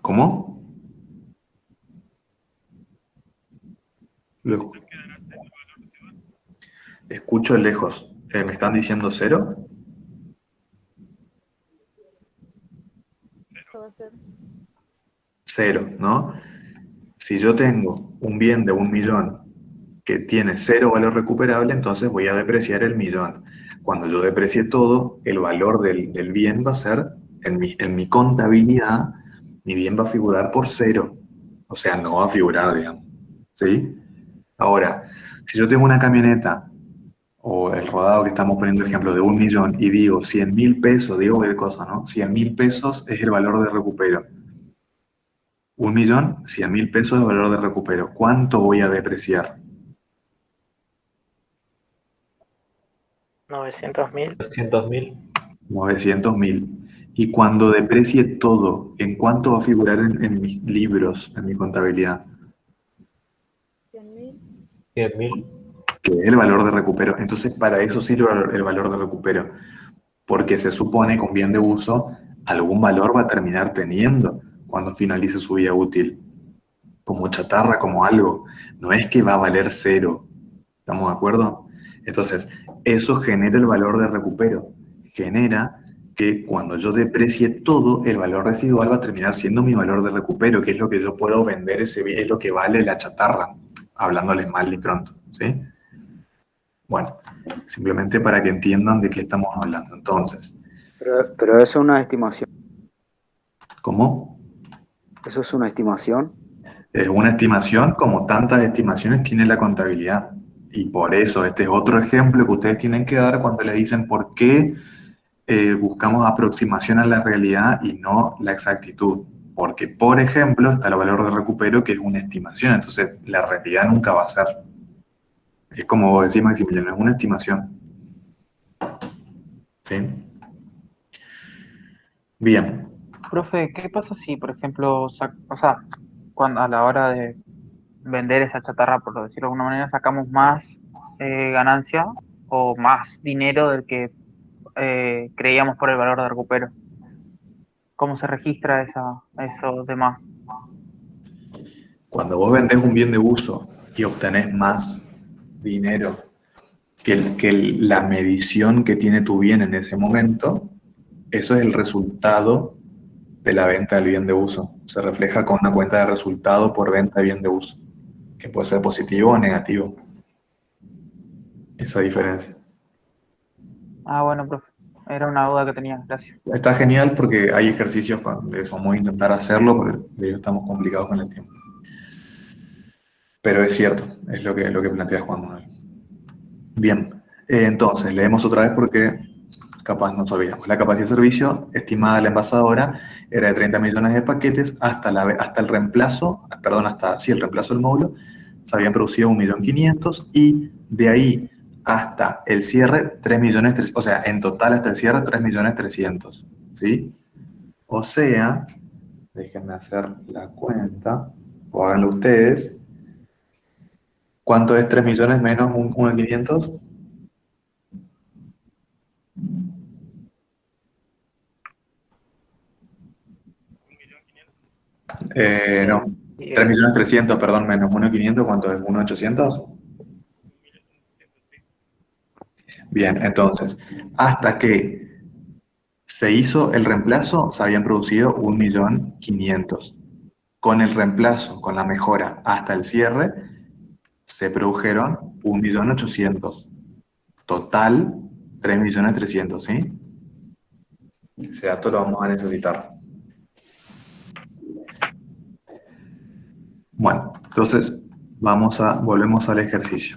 [SPEAKER 1] ¿Cómo? Escucho lejos. ¿Me están diciendo 0?
[SPEAKER 5] Va a ser
[SPEAKER 1] 0, ¿no? Si yo tengo un bien de 1.000.000 que tiene 0 valor recuperable, entonces voy a depreciar el 1.000.000. Cuando yo deprecie todo, el valor del bien va a ser, en mi contabilidad, mi bien va a figurar por 0. O sea, no va a figurar, digamos. ¿Sí? Ahora, si yo tengo una camioneta o el rodado que estamos poniendo ejemplo de 1.000.000 y digo 100.000 pesos, digo cualquier cosa, ¿no? 100.000 pesos es el valor de recupero. 1.000.000, 100.000 pesos es el valor de recupero. ¿Cuánto voy a depreciar?
[SPEAKER 6] 900.000.
[SPEAKER 9] 300.000.
[SPEAKER 1] 900.000. Y cuando deprecie todo, ¿en cuánto va a figurar en mis libros, en mi contabilidad?
[SPEAKER 9] 100.000.
[SPEAKER 1] Que es el valor de recupero. Entonces, para eso sirve el valor de recupero. Porque se supone que un bien de uso algún valor va a terminar teniendo cuando finalice su vida útil. Como chatarra, como algo. No es que va a valer cero. ¿Estamos de acuerdo? Entonces, eso genera el valor de recupero. Genera que cuando yo deprecie todo, el valor residual va a terminar siendo mi valor de recupero, que es lo que yo puedo vender ese bien, es lo que vale la chatarra, hablándoles mal y pronto, ¿sí? Bueno, simplemente para que entiendan de qué estamos hablando. Entonces,
[SPEAKER 10] Pero eso es una estimación.
[SPEAKER 1] ¿cómo?
[SPEAKER 10] Eso es una estimación.
[SPEAKER 1] Es una estimación como tantas estimaciones tiene la contabilidad. Y por eso, este es otro ejemplo que ustedes tienen que dar cuando le dicen por qué buscamos aproximación a la realidad y no la exactitud. Porque, por ejemplo, está el valor de recupero, que es una estimación. Entonces, la realidad nunca va a ser. Es como decís, Maximiliano, es una estimación. ¿Sí? Bien.
[SPEAKER 11] Profe, ¿qué pasa si, por ejemplo, o sea, cuando a la hora de vender esa chatarra, por decirlo de alguna manera, sacamos más ganancia o más dinero del que creíamos por el valor de recupero? ¿Cómo se registra eso de más?
[SPEAKER 1] Cuando vos vendés un bien de uso y obtenés más dinero que la medición que tiene tu bien en ese momento, eso es el resultado de la venta del bien de uso. Se refleja con una cuenta de resultado por venta de bien de uso, que puede ser positivo o negativo. Esa diferencia.
[SPEAKER 11] Ah, bueno, profe, era una duda que tenía, gracias.
[SPEAKER 1] Está genial porque hay ejercicios con eso, vamos a intentar hacerlo porque de ello estamos complicados con el tiempo. Pero es cierto, es lo que plantea Juan Manuel. Bien, entonces leemos otra vez porque capaz nos olvidamos. La capacidad de servicio estimada de la envasadora era de 30 millones de paquetes hasta el reemplazo, el reemplazo del módulo se habían producido 1.500.000 y de ahí hasta el cierre 3.300.000, o sea, en total hasta el cierre 3.300.000, ¿sí? O sea, déjenme hacer la cuenta, o háganlo ustedes. ¿Cuánto es 3 millones menos 1.500.000? No, 3.300.000, perdón, menos 1.500.000, ¿cuánto es? ¿1.800.000? Bien, entonces, hasta que se hizo el reemplazo, se habían producido 1.500.000. Con el reemplazo, con la mejora hasta el cierre, se produjeron 1.800.000. Total, 3.300.000, ¿sí? Ese dato lo vamos a necesitar. Bueno, entonces volvemos al ejercicio.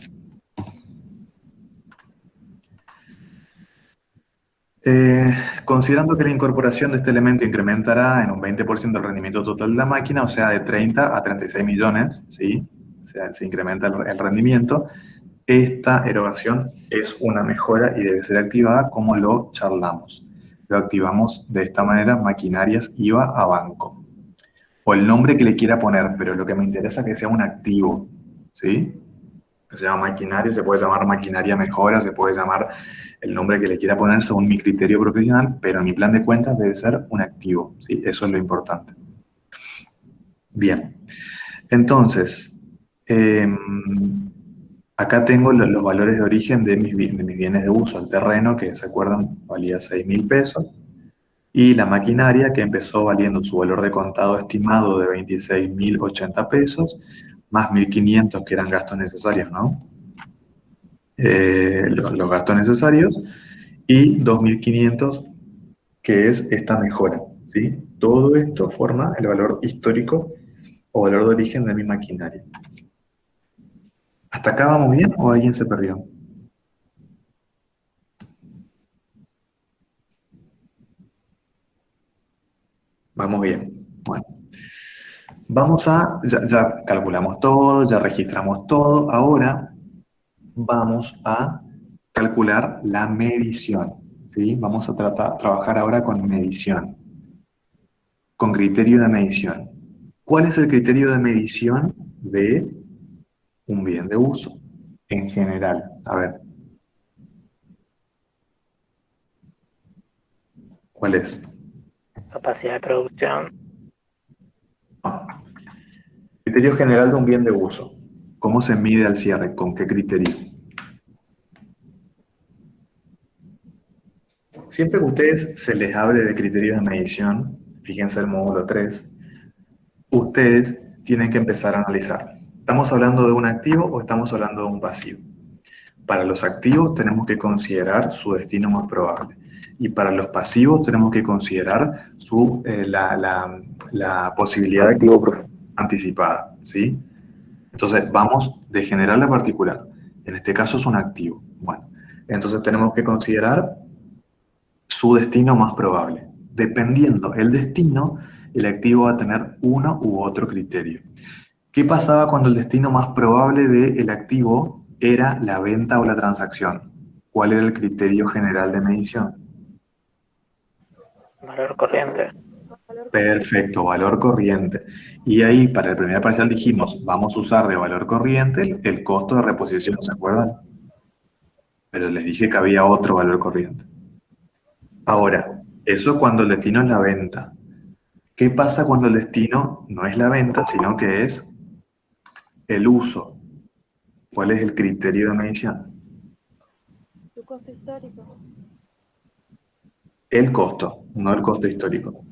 [SPEAKER 1] Considerando que la incorporación de este elemento incrementará en un 20% el rendimiento total de la máquina, o sea, de 30 a 36 millones, ¿sí? O sea, se incrementa el rendimiento. Esta erogación es una mejora y debe ser activada como lo charlamos. Lo activamos de esta manera: maquinarias IVA a banco. O el nombre que le quiera poner, pero lo que me interesa es que sea un activo, ¿sí? Que se llama maquinaria, se puede llamar maquinaria mejora, se puede llamar el nombre que le quiera poner según mi criterio profesional, pero mi plan de cuentas debe ser un activo, ¿sí? Eso es lo importante. Bien, entonces, acá tengo los valores de origen de mis bienes de uso. El terreno, que se acuerdan, valía 6.000 pesos. Y la maquinaria, que empezó valiendo su valor de contado estimado de 26.080 pesos, más 1.500 que eran gastos necesarios, ¿no? Los gastos necesarios, y 2.500 que es esta mejora, ¿sí? Todo esto forma el valor histórico o valor de origen de mi maquinaria. ¿Hasta acá vamos bien o alguien se perdió? Vamos bien. Bueno, ya calculamos todo, ya registramos todo. Ahora vamos a calcular la medición. ¿Sí? Vamos a trabajar ahora con medición, con criterio de medición. ¿Cuál es el criterio de medición de un bien de uso en general? A ver, ¿cuál es?
[SPEAKER 6] Capacidad de producción.
[SPEAKER 1] Criterio general de un bien de uso. ¿Cómo se mide al cierre? ¿Con qué criterio? Siempre que a ustedes se les hable de criterios de medición, fíjense el módulo 3, ustedes tienen que empezar a analizar. ¿Estamos hablando de un activo o estamos hablando de un pasivo? Para los activos tenemos que considerar su destino más probable. Y para los pasivos tenemos que considerar la posibilidad de activo anticipada. ¿Sí? Entonces vamos de general a particular. En este caso es un activo. Bueno, entonces tenemos que considerar su destino más probable. Dependiendo el destino, el activo va a tener uno u otro criterio. ¿Qué pasaba cuando el destino más probable del activo era la venta o la transacción? ¿Cuál era el criterio general de medición?
[SPEAKER 6] Valor corriente.
[SPEAKER 1] Perfecto, valor corriente. Y ahí para el primer parcial dijimos, vamos a usar de valor corriente el costo de reposición, ¿se acuerdan? Pero les dije que había otro valor corriente. Ahora, eso es cuando el destino es la venta. ¿Qué pasa cuando el destino no es la venta, sino que es el uso? ¿Cuál es el criterio de medición?
[SPEAKER 2] Su costo histórico.
[SPEAKER 1] El costo, no el costo histórico.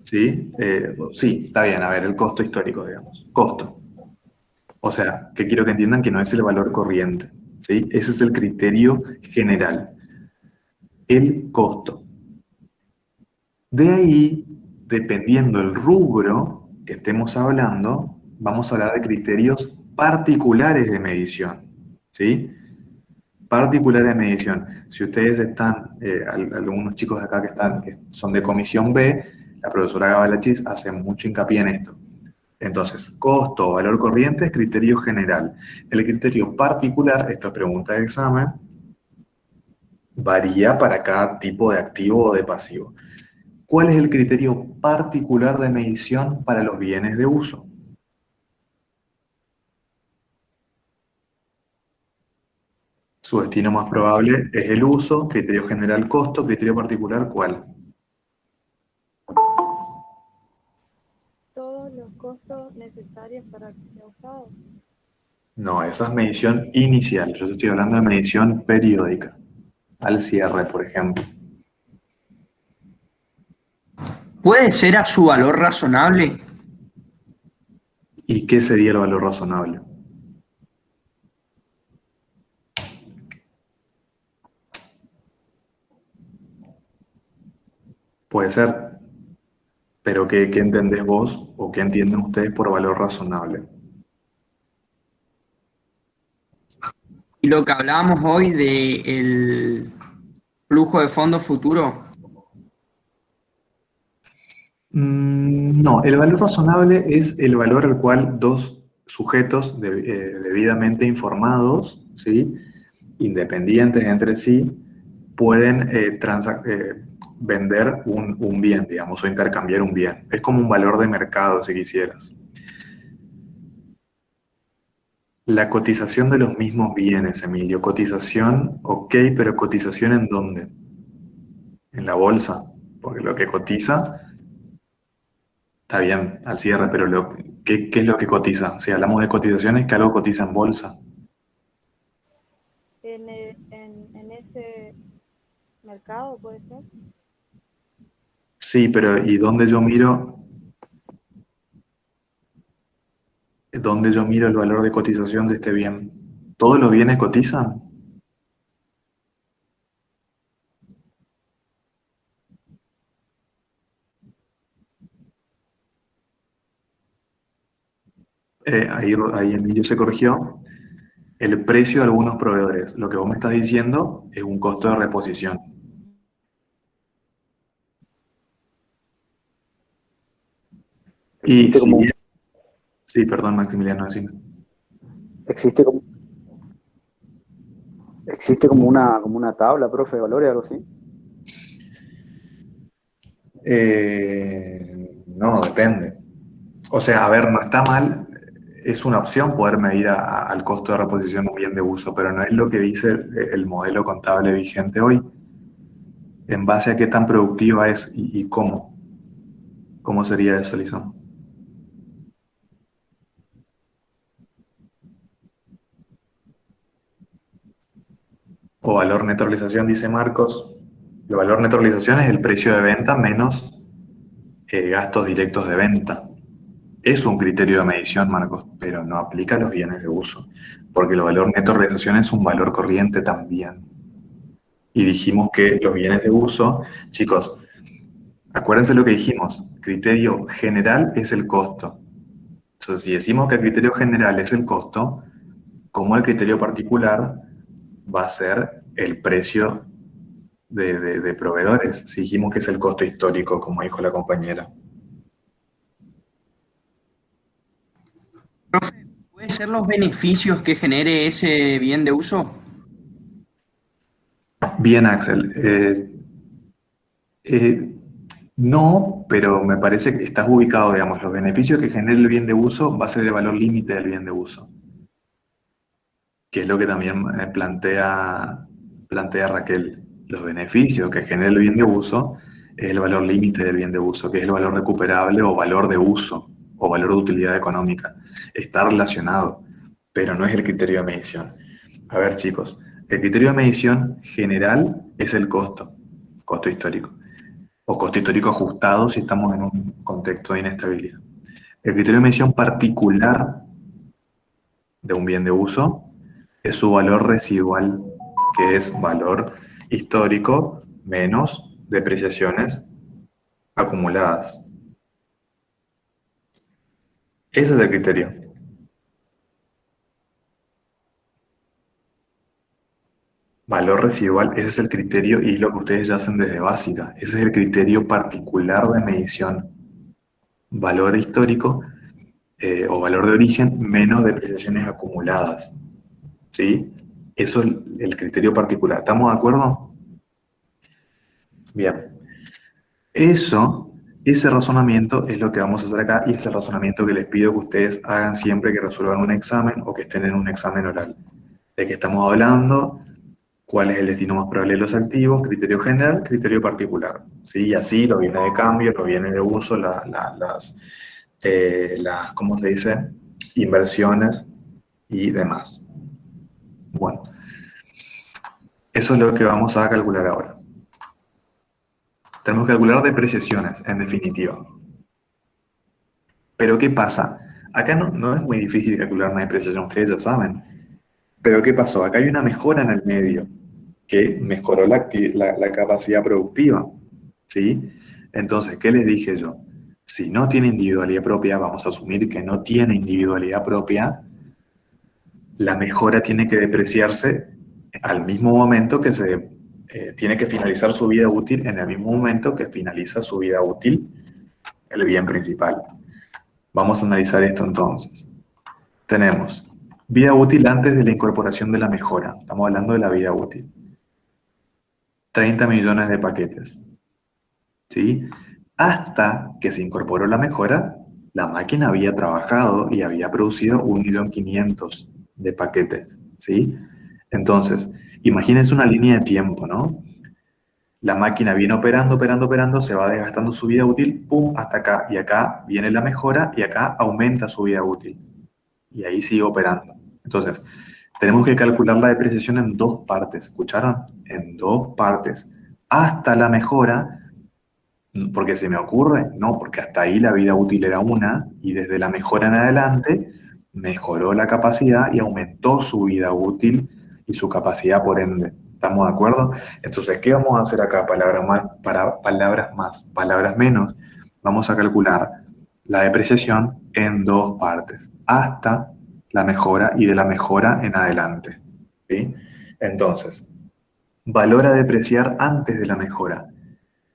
[SPEAKER 1] ¿Sí? Sí, está bien, a ver, el costo histórico, digamos. Costo. O sea, que quiero que entiendan que no es el valor corriente. ¿Sí? Ese es el criterio general. El costo. De ahí, dependiendo el rubro que estemos hablando, vamos a hablar de criterios particulares de medición. ¿Sí? Particulares de medición. Si ustedes están, algunos chicos de acá que son de comisión B, la profesora Gabalachis hace mucho hincapié en esto. Entonces, costo o valor corriente es criterio general. El criterio particular, esto es pregunta de examen, varía para cada tipo de activo o de pasivo. ¿Cuál es el criterio particular de medición para los bienes de uso? Su destino más probable es el uso, criterio general costo, criterio particular ¿cuál?
[SPEAKER 2] Todos los costos necesarios para que sea usado.
[SPEAKER 1] No, esa es medición inicial. Yo estoy hablando de medición periódica. Al cierre, por ejemplo.
[SPEAKER 7] ¿Puede ser a su valor razonable?
[SPEAKER 1] ¿Y qué sería el valor razonable? Puede ser, pero ¿qué entendés vos o qué entienden ustedes por valor razonable?
[SPEAKER 7] Y lo que hablábamos hoy del flujo de fondos futuro.
[SPEAKER 1] No, el valor razonable es el valor al cual dos sujetos debidamente informados, ¿sí? Independientes entre sí, pueden vender un bien, digamos, o intercambiar un bien. Es como un valor de mercado, si quisieras. La cotización de los mismos bienes, Emilio. Cotización, ok, pero ¿cotización en dónde? En la bolsa. Porque lo que cotiza, está bien, al cierre, pero ¿qué es lo que cotiza? Si hablamos de cotizaciones, que algo cotiza en bolsa.
[SPEAKER 2] En ese mercado puede ser.
[SPEAKER 1] Sí, pero ¿y dónde yo miro? ¿Dónde yo miro el valor de cotización de este bien? ¿Todos los bienes cotizan? Ahí Emilio se corrigió. El precio de algunos proveedores. Lo que vos me estás diciendo es un costo de reposición. Y
[SPEAKER 10] Existe
[SPEAKER 1] si
[SPEAKER 10] como,
[SPEAKER 1] bien... Sí, perdón, Maximiliano, decime.
[SPEAKER 10] existe como, existe como una tabla, profe, de valores, algo así.
[SPEAKER 1] No, depende. O sea, a ver, no está mal, es una opción poder medir al costo de reposición un bien de uso, pero no es lo que dice el modelo contable vigente hoy. ¿En base a qué tan productiva es y cómo? ¿Cómo sería eso, Lisón? O valor neutralización, dice Marcos. El valor neutralización es el precio de venta menos gastos directos de venta. Es un criterio de medición, Marcos, pero no aplica a los bienes de uso, porque el valor neto de realización es un valor corriente también. Y dijimos que los bienes de uso, chicos, acuérdense lo que dijimos, criterio general es el costo. Entonces, si decimos que el criterio general es el costo, ¿cómo el criterio particular va a ser el precio de proveedores? Si dijimos que es el costo histórico, como dijo la compañera.
[SPEAKER 7] ¿Puede ser los beneficios que genere ese bien de uso?
[SPEAKER 1] Bien, Axel. No, pero me parece que estás ubicado, digamos, los beneficios que genere el bien de uso va a ser el valor límite del bien de uso, que es lo que también plantea Raquel. Los beneficios que genera el bien de uso es el valor límite del bien de uso, que es el valor recuperable o valor de uso o valor de utilidad económica. Está relacionado, pero no es el criterio de medición. A ver, chicos, el criterio de medición general es el costo histórico, o costo histórico ajustado si estamos en un contexto de inestabilidad. El criterio de medición particular de un bien de uso es su valor residual, que es valor histórico menos depreciaciones acumuladas. Ese es el criterio. Valor residual, ese es el criterio y lo que ustedes ya hacen desde básica. Ese es el criterio particular de medición. Valor histórico o valor de origen menos depreciaciones acumuladas. ¿Sí? Eso es el criterio particular. ¿Estamos de acuerdo? Bien. Ese razonamiento es lo que vamos a hacer acá y es el razonamiento que les pido que ustedes hagan siempre que resuelvan un examen o que estén en un examen oral. ¿De qué estamos hablando? ¿Cuál es el destino más probable de los activos? Criterio general, criterio particular. ¿Sí? Y así los bienes de cambio, los bienes de uso, ¿cómo se dice? Inversiones y demás. Bueno, eso es lo que vamos a calcular ahora. Tenemos que calcular depreciaciones, en definitiva. Pero ¿qué pasa? Acá no es muy difícil calcular una depreciación, ustedes ya saben. Pero ¿qué pasó? Acá hay una mejora en el medio, que mejoró la capacidad productiva. ¿Sí? Entonces, ¿qué les dije yo? Si no tiene individualidad propia, vamos a asumir que no tiene individualidad propia, la mejora tiene que depreciarse al mismo momento que tiene que finalizar su vida útil, en el mismo momento que finaliza su vida útil el bien principal. Vamos a analizar esto entonces. Tenemos vida útil antes de la incorporación de la mejora. Estamos hablando de la vida útil. 30 millones de paquetes. ¿Sí? Hasta que se incorporó la mejora, la máquina había trabajado y había producido 1.500.000 de paquetes. ¿Sí? Entonces, imagínense una línea de tiempo, ¿no? La máquina viene operando, se va desgastando su vida útil, pum, hasta acá. Y acá viene la mejora y acá aumenta su vida útil. Y ahí sigue operando. Entonces, tenemos que calcular la depreciación en dos partes. ¿Escucharon? En dos partes. Hasta la mejora, porque se me ocurre, no, porque hasta ahí la vida útil era una y desde la mejora en adelante mejoró la capacidad y aumentó su vida útil y su capacidad por ende. ¿Estamos de acuerdo? Entonces, ¿qué vamos a hacer acá? Palabras más, palabras menos. Vamos a calcular la depreciación en dos partes, hasta la mejora y de la mejora en adelante. ¿Sí? Entonces, valor a depreciar antes de la mejora.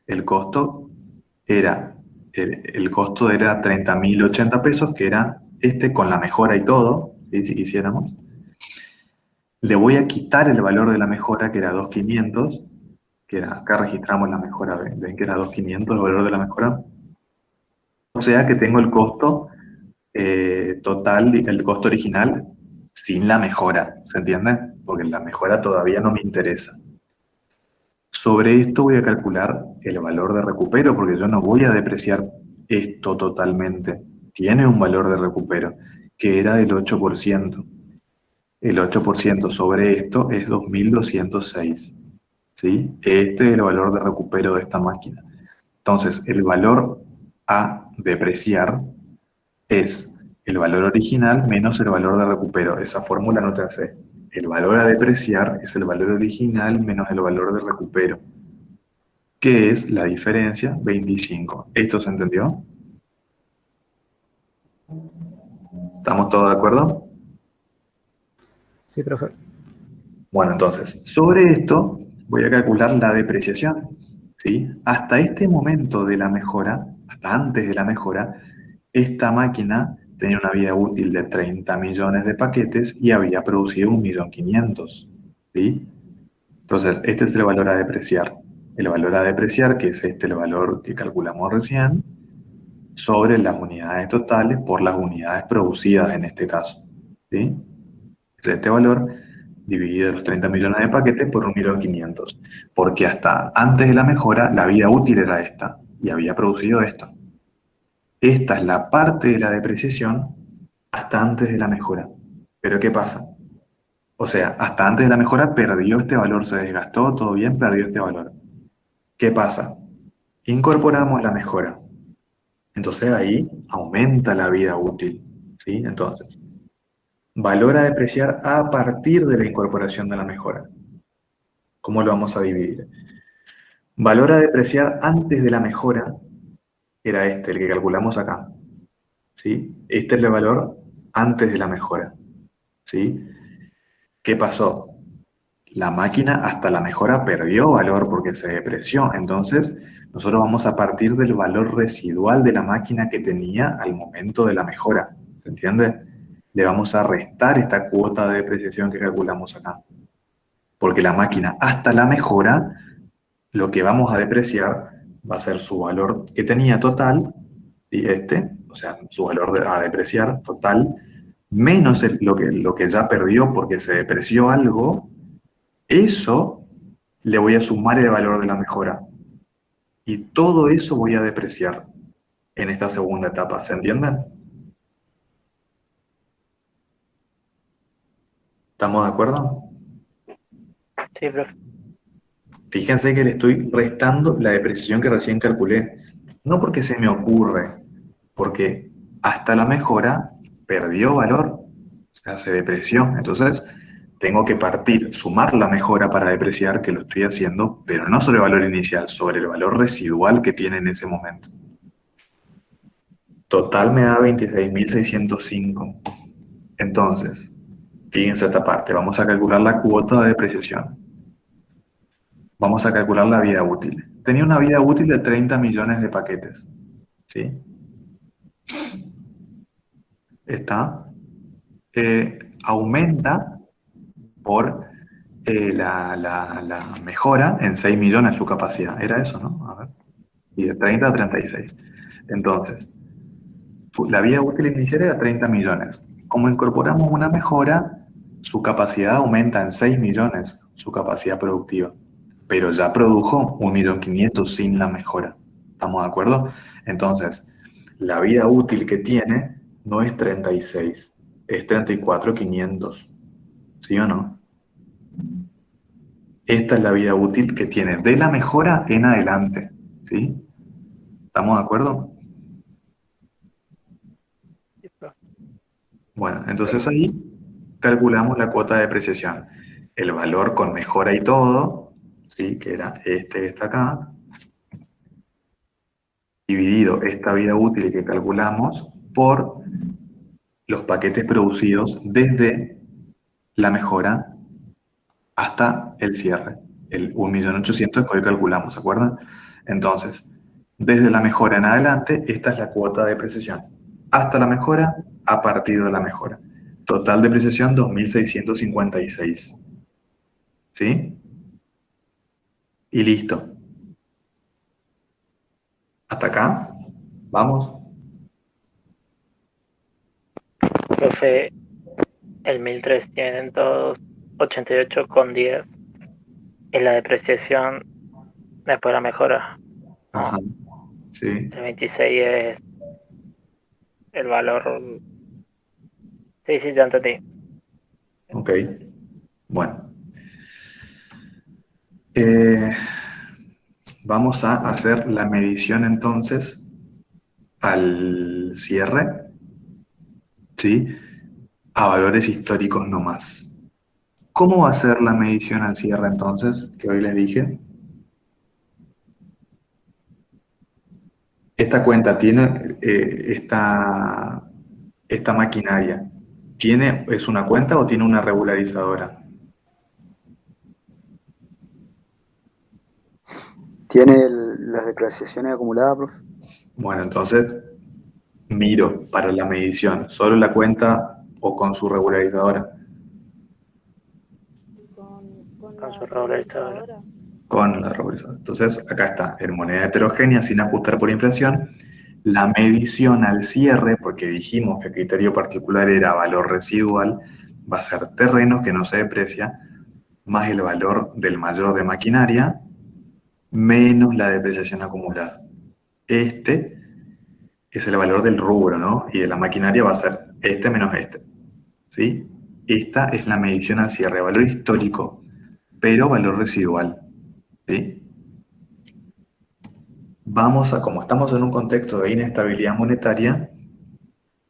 [SPEAKER 1] El costo era, el costo era 30.080 pesos, que era con la mejora y todo, ¿sí? Si quisiéramos. Le voy a quitar el valor de la mejora, que era 2.500, que era, acá registramos la mejora, ven que era 2.500 el valor de la mejora. O sea que tengo el costo total, el costo original, sin la mejora, ¿se entiende? Porque la mejora todavía no me interesa. Sobre esto voy a calcular el valor de recupero, porque yo no voy a depreciar esto totalmente. Tiene un valor de recupero, que era del 8%. El 8% sobre esto es 2.206. ¿Sí? Este es el valor de recupero de esta máquina. Entonces, el valor a depreciar es el valor original menos el valor de recupero. Esa fórmula no te hace. El valor a depreciar es el valor original menos el valor de recupero, que es la diferencia 25. ¿Esto se entendió? ¿Estamos todos de acuerdo?
[SPEAKER 9] Sí, profe.
[SPEAKER 1] Bueno, entonces, sobre esto voy a calcular la depreciación. ¿Sí? Hasta este momento de la mejora, hasta antes de la mejora, esta máquina tenía una vida útil de 30 millones de paquetes y había producido 1.500.000. ¿Sí? Entonces, este es el valor a depreciar. El valor a depreciar, que es el valor que calculamos recién, sobre las unidades totales por las unidades producidas en este caso. ¿Sí? Es este valor dividido los 30 millones de paquetes por 1.500.000. Porque hasta antes de la mejora, la vida útil era esta y había producido esto. Esta es la parte de la depreciación hasta antes de la mejora. ¿Pero qué pasa? O sea, hasta antes de la mejora perdió este valor, se desgastó, todo bien, perdió este valor. ¿Qué pasa? Incorporamos la mejora. Entonces ahí aumenta la vida útil. ¿Sí? Entonces, valor a depreciar a partir de la incorporación de la mejora. ¿Cómo lo vamos a dividir? Valor a depreciar antes de la mejora era el que calculamos acá. ¿Sí? Este es el valor antes de la mejora. ¿Sí? ¿Qué pasó? La máquina hasta la mejora perdió valor porque se depreció. Entonces, nosotros vamos a partir del valor residual de la máquina que tenía al momento de la mejora. ¿Se entiende? Le vamos a restar esta cuota de depreciación que calculamos acá. Porque la máquina hasta la mejora, lo que vamos a depreciar va a ser su valor que tenía total, y o sea, su valor a depreciar total, menos lo que ya perdió porque se depreció algo. Eso le voy a sumar el valor de la mejora. Y todo eso voy a depreciar en esta segunda etapa. ¿Se entienden? ¿Estamos de acuerdo?
[SPEAKER 6] Sí, profe.
[SPEAKER 1] Fíjense que le estoy restando la depreciación que recién calculé. No porque se me ocurre, porque hasta la mejora perdió valor, o sea, se depreció. Entonces, tengo que sumar la mejora para depreciar, que lo estoy haciendo, pero no sobre el valor inicial, sobre el valor residual que tiene en ese momento. Total me da 26.605. Entonces, fíjense esta parte, vamos a calcular la cuota de depreciación. Vamos a calcular la vida útil. Tenía una vida útil de 30 millones de paquetes. ¿Sí? Esta aumenta por la mejora en 6 millones su capacidad. Era eso, ¿no? A ver. Y de 30 a 36. Entonces, la vida útil inicial era 30 millones. Como incorporamos una mejora, su capacidad aumenta en 6 millones, su capacidad productiva. Pero ya produjo 1.500.000 sin la mejora. ¿Estamos de acuerdo? Entonces, la vida útil que tiene no es 36, es 34.500. ¿Sí o no? Esta es la vida útil que tiene de la mejora en adelante. ¿Sí? ¿Estamos de acuerdo? Bueno, entonces ahí calculamos la cuota de depreciación. El valor con mejora y todo, ¿sí? Que era que está acá. dividido esta vida útil que calculamos por los paquetes producidos desde la mejora hasta el cierre, el 1.800.000 que hoy calculamos, ¿se acuerdan? Entonces, desde la mejora en adelante, esta es la cuota de depreciación. Hasta la mejora, a partir de la mejora. Total depreciación 2.656. ¿Sí? Y listo. ¿Hasta acá? ¿Vamos?
[SPEAKER 6] Profe, el 1.388,10 es la depreciación después de la mejora. No,
[SPEAKER 1] Ajá. Sí.
[SPEAKER 6] el 26 es el valor. Sí, ya entendí.
[SPEAKER 1] Ok. Bueno. Vamos a hacer la medición entonces al cierre, ¿sí? A valores históricos no más. ¿Cómo va a ser la medición al cierre entonces, que hoy les dije? Esta cuenta tiene, esta maquinaria, ¿es una cuenta o tiene una regularizadora?
[SPEAKER 10] ¿Tiene las depreciaciones acumuladas, profe?
[SPEAKER 1] Bueno, entonces miro para la medición, ¿solo la cuenta o con su regularizadora?
[SPEAKER 6] Con su regularizadora.
[SPEAKER 1] Con la regularizadora. Entonces, acá está, en moneda heterogénea sin ajustar por inflación, la medición al cierre, porque dijimos que el criterio particular era valor residual, va a ser terrenos que no se deprecia, más el valor del mayor de maquinaria, menos la depreciación acumulada. Este es el valor del rubro, ¿no? Y de la maquinaria va a ser este menos este, ¿sí? Esta es la medición al cierre, valor histórico, pero valor residual, ¿sí? Vamos a, como estamos en un contexto de inestabilidad monetaria,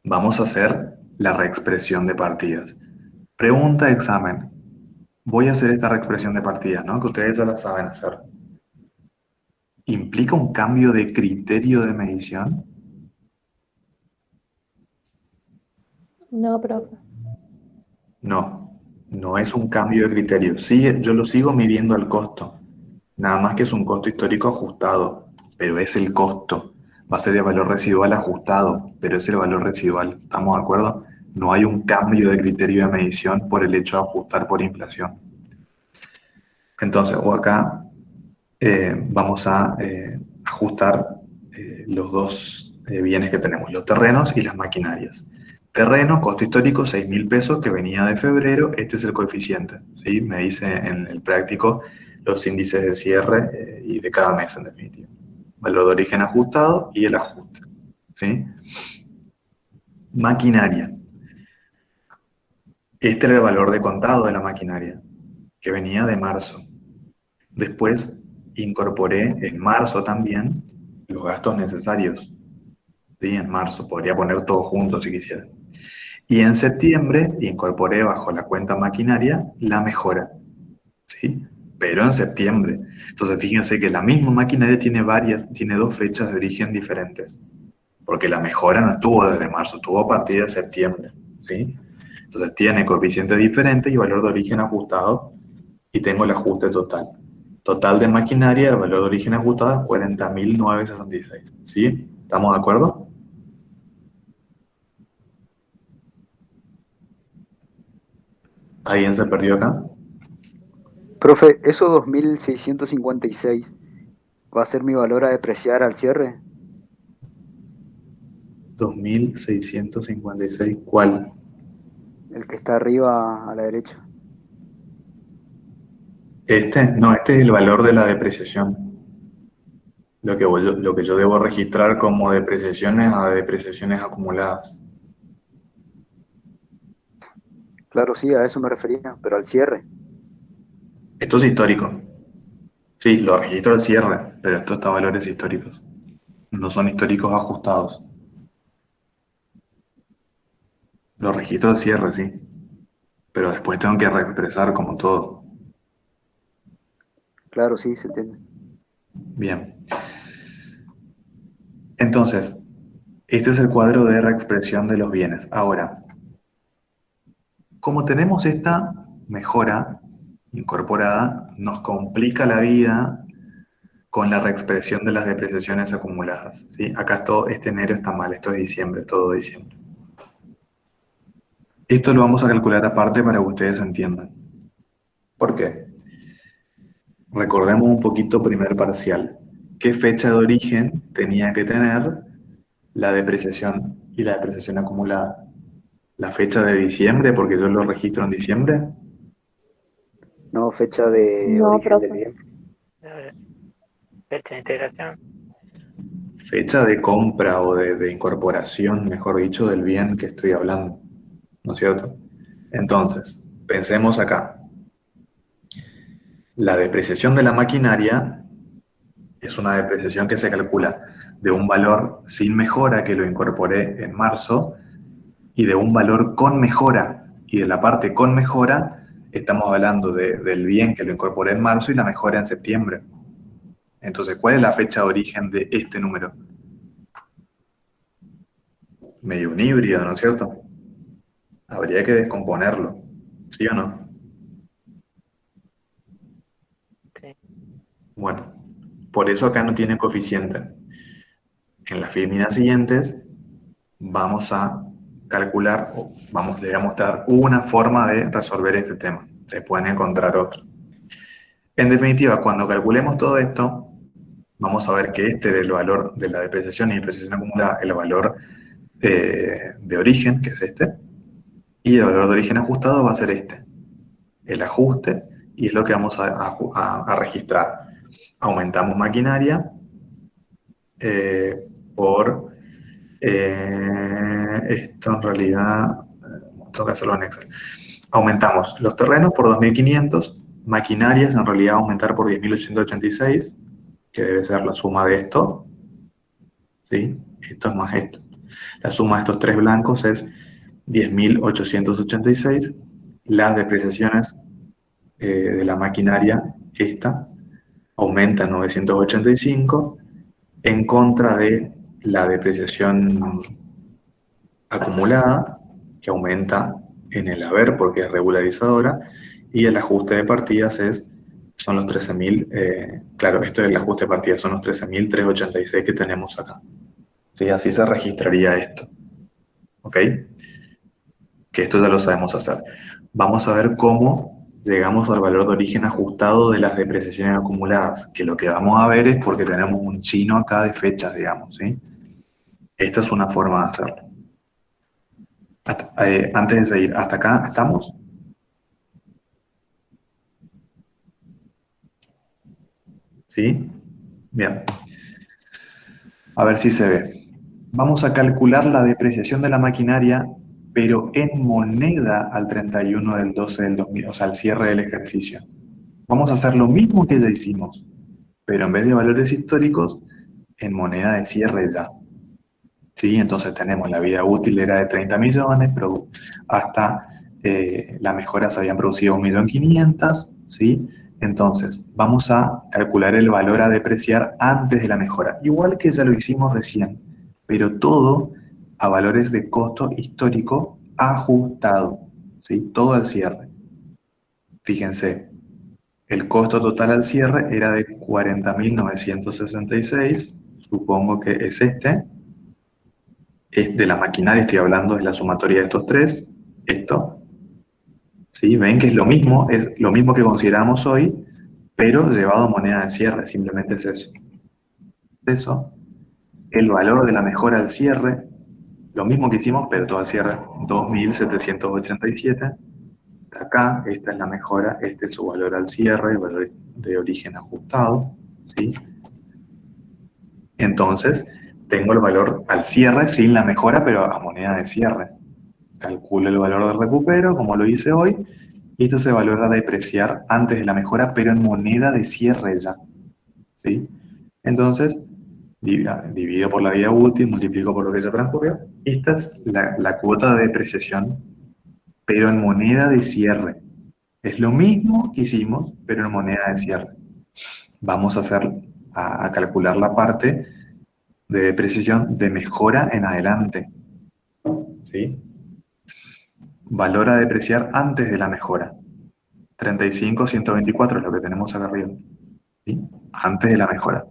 [SPEAKER 1] vamos a hacer la reexpresión de partidas. Pregunta de examen. Voy a hacer esta reexpresión de partidas, ¿no? Que ustedes ya la saben hacer. ¿Implica un cambio de criterio de medición?
[SPEAKER 2] No, profe.
[SPEAKER 1] No, no es un cambio de criterio. Sí, yo lo sigo midiendo al costo. Nada más que es un costo histórico ajustado, pero es el costo. Va a ser el valor residual ajustado, pero es el valor residual. ¿Estamos de acuerdo? No hay un cambio de criterio de medición por el hecho de ajustar por inflación. Entonces, o acá vamos a ajustar los dos bienes que tenemos, los terrenos y las maquinarias. Terreno, costo histórico, 6.000 pesos, que venía de febrero. Este es el coeficiente, ¿sí? Me dice en el práctico los índices de cierre y de cada mes, en definitiva. Valor de origen ajustado y el ajuste, ¿sí? Maquinaria. Este era el valor de contado de la maquinaria, que venía de marzo. Después incorporé en marzo también los gastos necesarios. ¿Sí? En marzo, podría poner todo junto si quisiera. Y en septiembre incorporé bajo la cuenta maquinaria la mejora. ¿Sí? Pero en septiembre. Entonces fíjense que la misma maquinaria tiene dos fechas de origen diferentes. Porque la mejora no estuvo desde marzo, estuvo a partir de septiembre. ¿Sí? Entonces tiene coeficientes diferentes y valor de origen ajustado. Y tengo el ajuste total. Total de maquinaria, el valor de origen ajustado es 40.966. ¿Sí? ¿Estamos de acuerdo? ¿Alguien se perdió acá?
[SPEAKER 10] Profe, ¿esos 2.656 va a ser mi valor a depreciar al cierre?
[SPEAKER 1] 2.656. ¿Cuál?
[SPEAKER 10] El que está arriba a la derecha.
[SPEAKER 1] No, este es el valor de la depreciación. Lo que yo debo registrar como depreciaciones a depreciaciones acumuladas.
[SPEAKER 10] Claro, sí, a eso me refería, pero al cierre.
[SPEAKER 1] Esto es histórico. Sí, lo registro al cierre, pero esto está a valores históricos. No son históricos ajustados. Lo registro al cierre, sí. Pero después tengo que reexpresar como todo.
[SPEAKER 10] Claro, sí, se entiende.
[SPEAKER 1] Bien. Entonces, este es el cuadro de reexpresión de los bienes. Ahora, como tenemos esta mejora incorporada, nos complica la vida con la reexpresión de las depreciaciones acumuladas, ¿sí? Acá este enero está mal, esto es diciembre, todo diciembre. Esto lo vamos a calcular aparte para que ustedes entiendan. ¿Por qué? Recordemos un poquito primer parcial. ¿Qué fecha de origen tenía que tener la depreciación y la depreciación acumulada? ¿La fecha de diciembre, porque yo lo registro en diciembre?
[SPEAKER 10] No, fecha de
[SPEAKER 2] No,
[SPEAKER 10] origen del
[SPEAKER 2] profe.
[SPEAKER 10] bien.
[SPEAKER 6] Fecha de integración.
[SPEAKER 1] Fecha de compra o de incorporación, mejor dicho, del bien que estoy hablando, ¿no es cierto? Entonces, pensemos acá. La depreciación de la maquinaria es una depreciación que se calcula de un valor sin mejora que lo incorporé en marzo y de un valor con mejora. Y de la parte con mejora estamos hablando del bien que lo incorporé en marzo y la mejora en septiembre. Entonces, ¿cuál es la fecha de origen de este número? Medio un híbrido, ¿no es cierto? Habría que descomponerlo, ¿sí o no?
[SPEAKER 6] Sí.
[SPEAKER 1] Bueno, por eso acá no tiene coeficiente. En las fórmulas siguientes vamos a calcular, les voy a mostrar una forma de resolver este tema. Se pueden encontrar otra. En definitiva, cuando calculemos todo esto, vamos a ver que este del valor de la depreciación y depreciación acumulada, el valor de origen, que es este, y el valor de origen ajustado va a ser este, el ajuste, y es lo que vamos a registrar. Aumentamos maquinaria por esto en realidad, tengo que hacerlo en Excel. Aumentamos los terrenos por 2.500, maquinarias en realidad aumentar por 10.886, que debe ser la suma de esto, ¿sí? Esto es más esto. La suma de estos tres blancos es 10.886. Las depreciaciones de la maquinaria, esta, aumenta en 985, en contra de la depreciación acumulada, que aumenta en el haber porque es regularizadora, y el ajuste de partidas son los 13.000, claro, esto es el ajuste de partidas, son los 13.386 que tenemos acá. ¿Sí? Así se registraría esto. ¿Ok? Que esto ya lo sabemos hacer. Vamos a ver cómo llegamos al valor de origen ajustado de las depreciaciones acumuladas, que lo que vamos a ver es porque tenemos un chino acá de fechas, digamos, ¿sí? Esta es una forma de hacerlo. Antes de seguir, ¿hasta acá estamos? ¿Sí? Bien. A ver si se ve. Vamos a calcular la depreciación de la maquinaria, pero en moneda al 31 del 12 del 2000, o sea, al cierre del ejercicio. Vamos a hacer lo mismo que ya hicimos, pero en vez de valores históricos, en moneda de cierre ya. ¿Sí? Entonces tenemos la vida útil era de 30 millones, pero hasta la mejora se habían producido 1.500.000, ¿sí? Entonces, vamos a calcular el valor a depreciar antes de la mejora, igual que ya lo hicimos recién, pero todo a valores de costo histórico ajustado, ¿sí? Todo al cierre. Fíjense, el costo total al cierre era de 40.966, supongo que es este. Es de la maquinaria, estoy hablando de la sumatoria de estos tres, esto. ¿Sí? Ven que es lo mismo que consideramos hoy, pero llevado a moneda de cierre, simplemente es eso. Eso, el valor de la mejora al cierre, lo mismo que hicimos, pero todo al cierre, 2.787. Acá, esta es la mejora, este es su valor al cierre, el valor de origen ajustado, ¿sí? Entonces, tengo el valor al cierre sin la mejora, pero a moneda de cierre. Calculo el valor de recupero, como lo hice hoy, y esto se valora a depreciar antes de la mejora, pero en moneda de cierre ya. ¿Sí? Entonces, divido por la vida útil, multiplico por lo que ya transcurrió. Esta es la cuota de depreciación, pero en moneda de cierre. Es lo mismo que hicimos, pero en moneda de cierre. Vamos a calcular la parte de depreciación de mejora en adelante. ¿Sí? Valor a depreciar antes de la mejora. 35.124 es lo que tenemos acá arriba. ¿Sí? Antes de la mejora.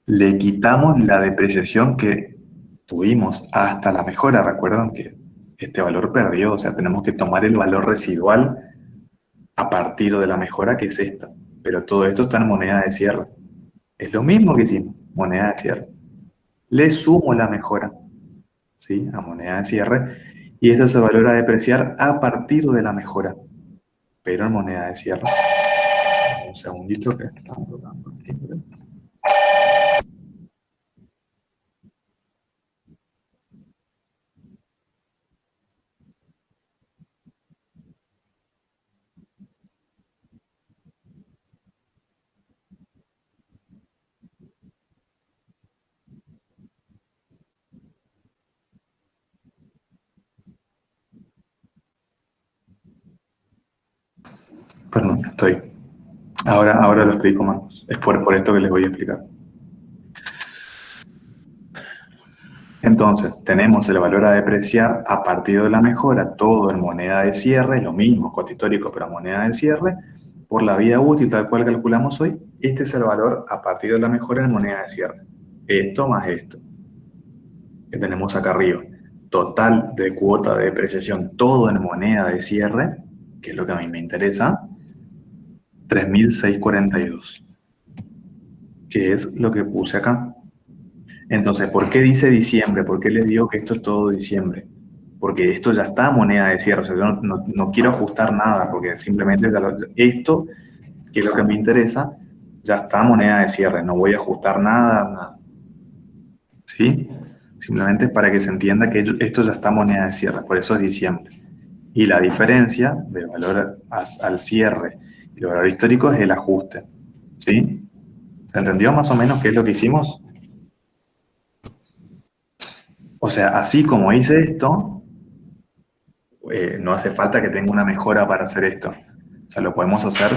[SPEAKER 1] Le quitamos la depreciación que tuvimos hasta la mejora. Recuerdan que este valor perdió, o sea, tenemos que tomar el valor residual a partir de la mejora, que es esta. Pero todo esto está en moneda de cierre. Es lo mismo que hicimos, moneda de cierre. Le sumo la mejora, ¿sí? A moneda de cierre, y eso se valora a depreciar a partir de la mejora, pero en moneda de cierre. Un segundito que estamos tocando el timbre. Perdón, estoy. Ahora lo explico más. Es por esto que les voy a explicar. Entonces, tenemos el valor a depreciar a partir de la mejora, todo en moneda de cierre, lo mismo, costo histórico, pero moneda de cierre, por la vida útil tal cual calculamos hoy. Este es el valor a partir de la mejora en moneda de cierre. Esto más esto, que tenemos acá arriba. Total de cuota de depreciación, todo en moneda de cierre, que es lo que a mí me interesa, 3.642, que es lo que puse acá. Entonces, ¿por qué dice diciembre? ¿Por qué les digo que esto es todo diciembre? Porque esto ya está moneda de cierre, o sea, yo no quiero ajustar nada, porque simplemente esto, que es lo que me interesa, ya está moneda de cierre, no voy a ajustar nada. ¿Sí? Simplemente es para que se entienda que esto ya está moneda de cierre, por eso es diciembre. Y la diferencia del valor al cierre y el valor histórico es el ajuste. ¿Sí? ¿Se entendió más o menos qué es lo que hicimos? O sea, así como hice esto, no hace falta que tenga una mejora para hacer esto. O sea, lo podemos hacer,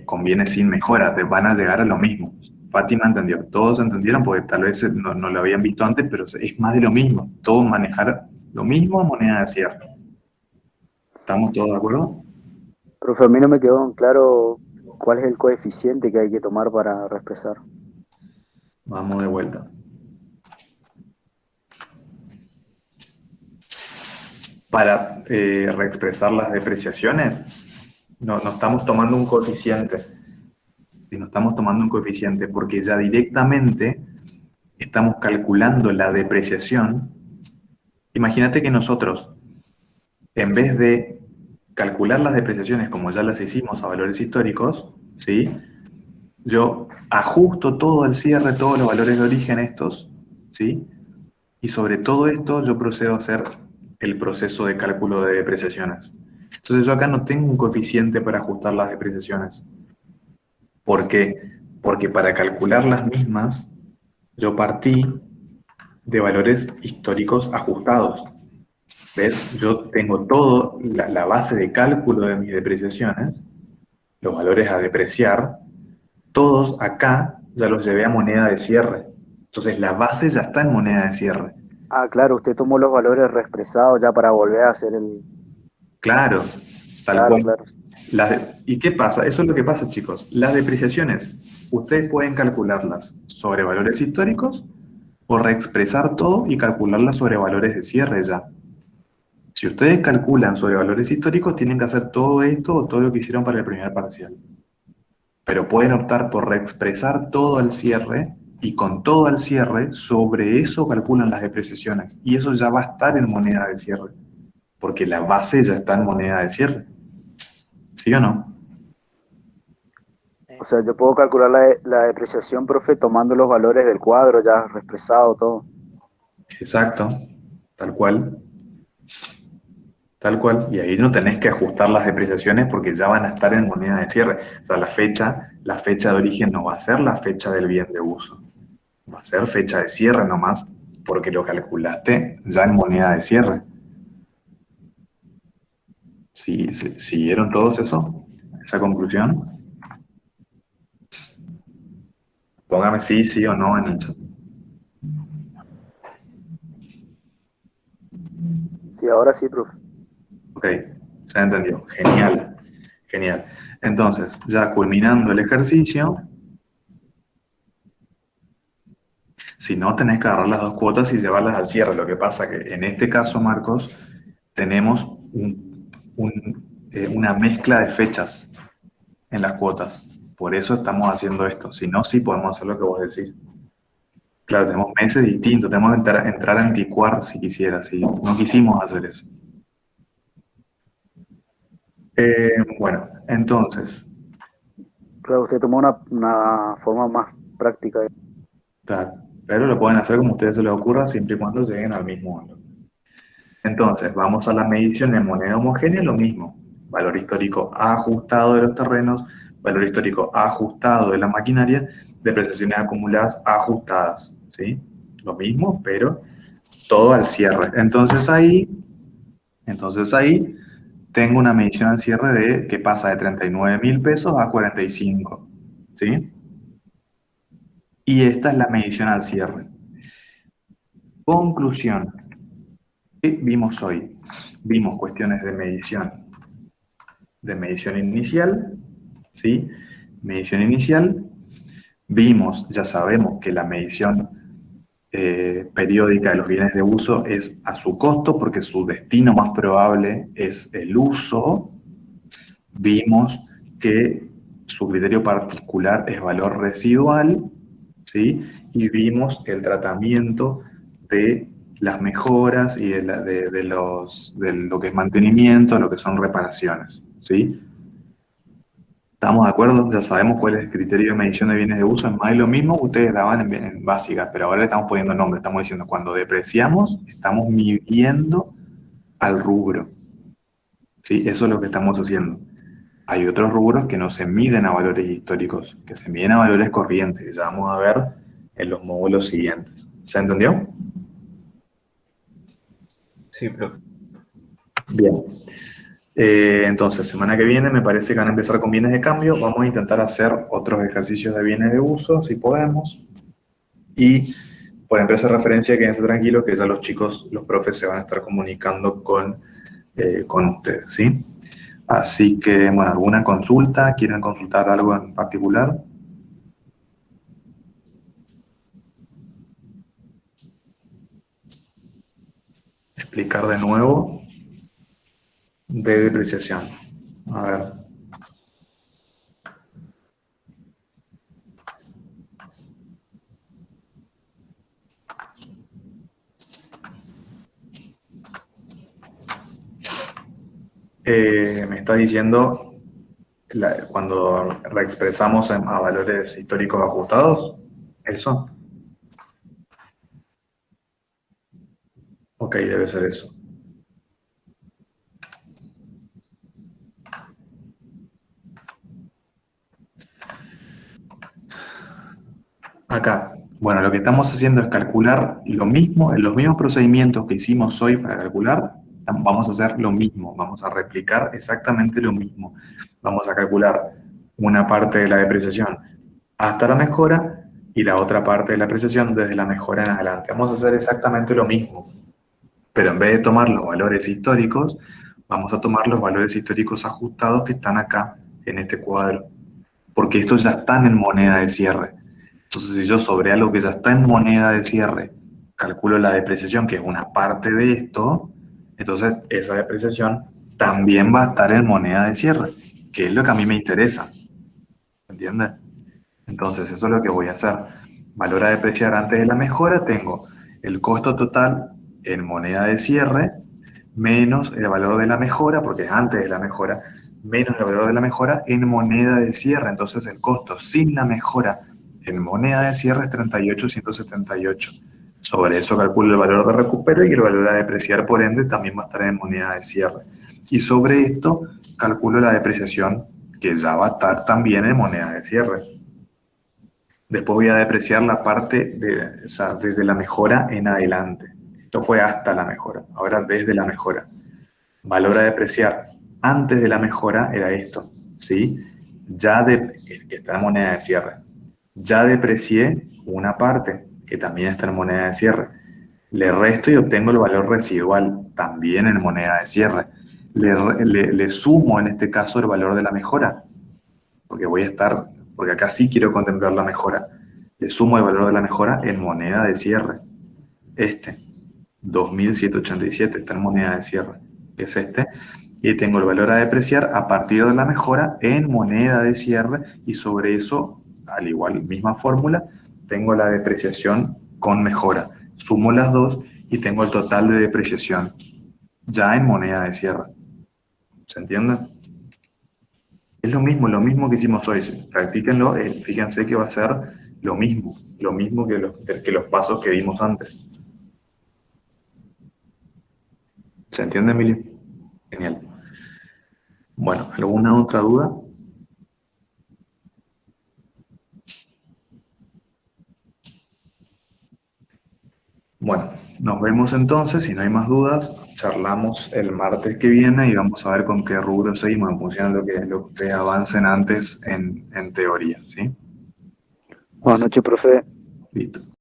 [SPEAKER 1] conviene sin mejora, te van a llegar a lo mismo. Fátima entendió, todos entendieron porque tal vez no lo habían visto antes, pero es más de lo mismo. Todos manejar lo mismo en moneda de cierre. ¿Estamos todos de acuerdo?
[SPEAKER 10] Profe, a mí no me quedó en claro cuál es el coeficiente que hay que tomar para reexpresar.
[SPEAKER 1] Vamos de vuelta. Para reexpresar las depreciaciones, no estamos tomando un coeficiente. Si no estamos tomando un coeficiente, porque ya directamente estamos calculando la depreciación. Imagínate que nosotros, en vez de calcular las depreciaciones como ya las hicimos a valores históricos, ¿sí? Yo ajusto todo el cierre, todos los valores de origen estos, ¿sí? Y sobre todo esto yo procedo a hacer el proceso de cálculo de depreciaciones. Entonces yo acá no tengo un coeficiente para ajustar las depreciaciones. ¿Por qué? Porque para calcular las mismas, yo partí de valores históricos ajustados. ¿Ves? Yo tengo todo, la base de cálculo de mis depreciaciones, los valores a depreciar, todos acá ya los llevé a moneda de cierre. Entonces la base ya está en moneda de cierre.
[SPEAKER 10] Ah, claro, usted tomó los valores reexpresados ya para volver a hacer el...
[SPEAKER 1] Claro, tal
[SPEAKER 10] Claro,
[SPEAKER 1] cual.
[SPEAKER 10] claro.
[SPEAKER 1] ¿Y qué pasa? Eso es lo que pasa, chicos. Las depreciaciones, ustedes pueden calcularlas sobre valores históricos o reexpresar todo y calcularlas sobre valores de cierre ya. Si ustedes calculan sobre valores históricos, tienen que hacer todo esto o todo lo que hicieron para el primer parcial. Pero pueden optar por reexpresar todo al cierre y con todo al cierre, sobre eso calculan las depreciaciones. Y eso ya va a estar en moneda de cierre, porque la base ya está en moneda de cierre. ¿Sí o no?
[SPEAKER 10] O sea, yo puedo calcular la depreciación, profe, tomando los valores del cuadro ya reexpresado, todo.
[SPEAKER 1] Exacto, tal cual. Tal cual. Y ahí no tenés que ajustar las depreciaciones porque ya van a estar en moneda de cierre. O sea, la fecha de origen no va a ser la fecha del bien de uso. Va a ser fecha de cierre nomás, porque lo calculaste ya en moneda de cierre. ¿Sí, siguieron todos eso? ¿Esa conclusión? Póngame sí, sí o no en el chat.
[SPEAKER 10] Sí, ahora sí, profe.
[SPEAKER 1] Ok, se entendió. Genial, genial. Entonces, ya culminando el ejercicio, si no, tenés que agarrar las dos cuotas y llevarlas al cierre. Lo que pasa que en este caso, Marcos, tenemos una mezcla de fechas en las cuotas. Por eso estamos haciendo esto. Si no, sí podemos hacer lo que vos decís. Claro, tenemos meses distintos. Tenemos que entrar a anticuar si quisieras. Si no quisimos hacer eso. Bueno, entonces,
[SPEAKER 10] Claro, usted tomó una forma más práctica.
[SPEAKER 1] claro, pero lo pueden hacer como a ustedes se les ocurra siempre y cuando lleguen al mismo valor. Entonces, vamos a la medición en moneda homogénea, lo mismo. Valor histórico ajustado de los terrenos, valor histórico ajustado de la maquinaria, depreciaciones acumuladas ajustadas, ¿sí? Lo mismo, pero todo al cierre. Entonces ahí tengo una medición al cierre que pasa de 39.000 pesos a 45, ¿sí? Y esta es la medición al cierre. Conclusión. ¿Qué vimos hoy? Vimos cuestiones de medición inicial, ¿sí? Medición inicial. Vimos, ya sabemos que la medición periódica de los bienes de uso es a su costo porque su destino más probable es el uso. Vimos que su criterio particular es valor residual, ¿sí? Y vimos el tratamiento de las mejoras y de lo que es mantenimiento, lo que son reparaciones, ¿sí? ¿Estamos de acuerdo? Ya sabemos cuál es el criterio de medición de bienes de uso. Es más lo mismo que ustedes daban en básicas, pero ahora le estamos poniendo nombre. Estamos diciendo, cuando depreciamos, estamos midiendo al rubro, ¿sí? Eso es lo que estamos haciendo. Hay otros rubros que no se miden a valores históricos, que se miden a valores corrientes, que ya vamos a ver en los módulos siguientes. ¿Se entendió?
[SPEAKER 12] Sí, profe.
[SPEAKER 1] Bien. Entonces, semana que viene me parece que van a empezar con bienes de cambio. Vamos a intentar hacer otros ejercicios de bienes de uso, si podemos. Y por empresa de referencia, quédense tranquilos que ya los chicos, los profes, se van a estar comunicando con ustedes, ¿sí? Así que, bueno, ¿alguna consulta? ¿Quieren consultar algo en particular? Explicar de nuevo de depreciación. A ver. Me está diciendo cuando la expresamos a valores históricos ajustados, ¿eso? Ok, debe ser eso. Acá, bueno, lo que estamos haciendo es calcular lo mismo, en los mismos procedimientos que hicimos hoy para calcular, vamos a hacer lo mismo, vamos a replicar exactamente lo mismo. Vamos a calcular una parte de la depreciación hasta la mejora y la otra parte de la depreciación desde la mejora en adelante. Vamos a hacer exactamente lo mismo, pero en vez de tomar los valores históricos, vamos a tomar los valores históricos ajustados que están acá en este cuadro, porque estos ya están en moneda de cierre. Entonces, si yo sobre algo que ya está en moneda de cierre, calculo la depreciación, que es una parte de esto, entonces esa depreciación también va a estar en moneda de cierre, que es lo que a mí me interesa. ¿Entiendes? Entonces, eso es lo que voy a hacer. Valor a depreciar antes de la mejora, tengo el costo total en moneda de cierre, menos el valor de la mejora, porque es antes de la mejora, menos el valor de la mejora en moneda de cierre. Entonces, el costo sin la mejora en moneda de cierre es 38.178. Sobre eso calculo el valor de recupero y el valor a depreciar, por ende, también va a estar en moneda de cierre. Y sobre esto calculo la depreciación, que ya va a estar también en moneda de cierre. Después voy a depreciar la parte o sea, desde la mejora en adelante. Esto fue hasta la mejora, ahora desde la mejora. Valor a depreciar antes de la mejora era esto, ¿sí? Ya que está en moneda de cierre. Ya deprecié una parte, que también está en moneda de cierre. Le resto y obtengo el valor residual, también en moneda de cierre. Le sumo en este caso el valor de la mejora, porque acá sí quiero contemplar la mejora. Le sumo el valor de la mejora en moneda de cierre. 2.787 está en moneda de cierre, que es este. Y tengo el valor a depreciar a partir de la mejora en moneda de cierre, y sobre eso, al igual, misma fórmula, tengo la depreciación con mejora. Sumo las dos y tengo el total de depreciación ya en moneda de cierre. ¿Se entiende? Es lo mismo que hicimos hoy. Practíquenlo, fíjense que va a ser lo mismo que los pasos que vimos antes. ¿Se entiende, Emilio? Genial. Bueno, ¿alguna otra duda? Bueno, nos vemos entonces. Si no hay más dudas, charlamos el martes que viene y vamos a ver con qué rubro seguimos en función de lo que ustedes avancen antes en teoría, ¿sí?
[SPEAKER 10] Buenas noches, profe.
[SPEAKER 1] Listo.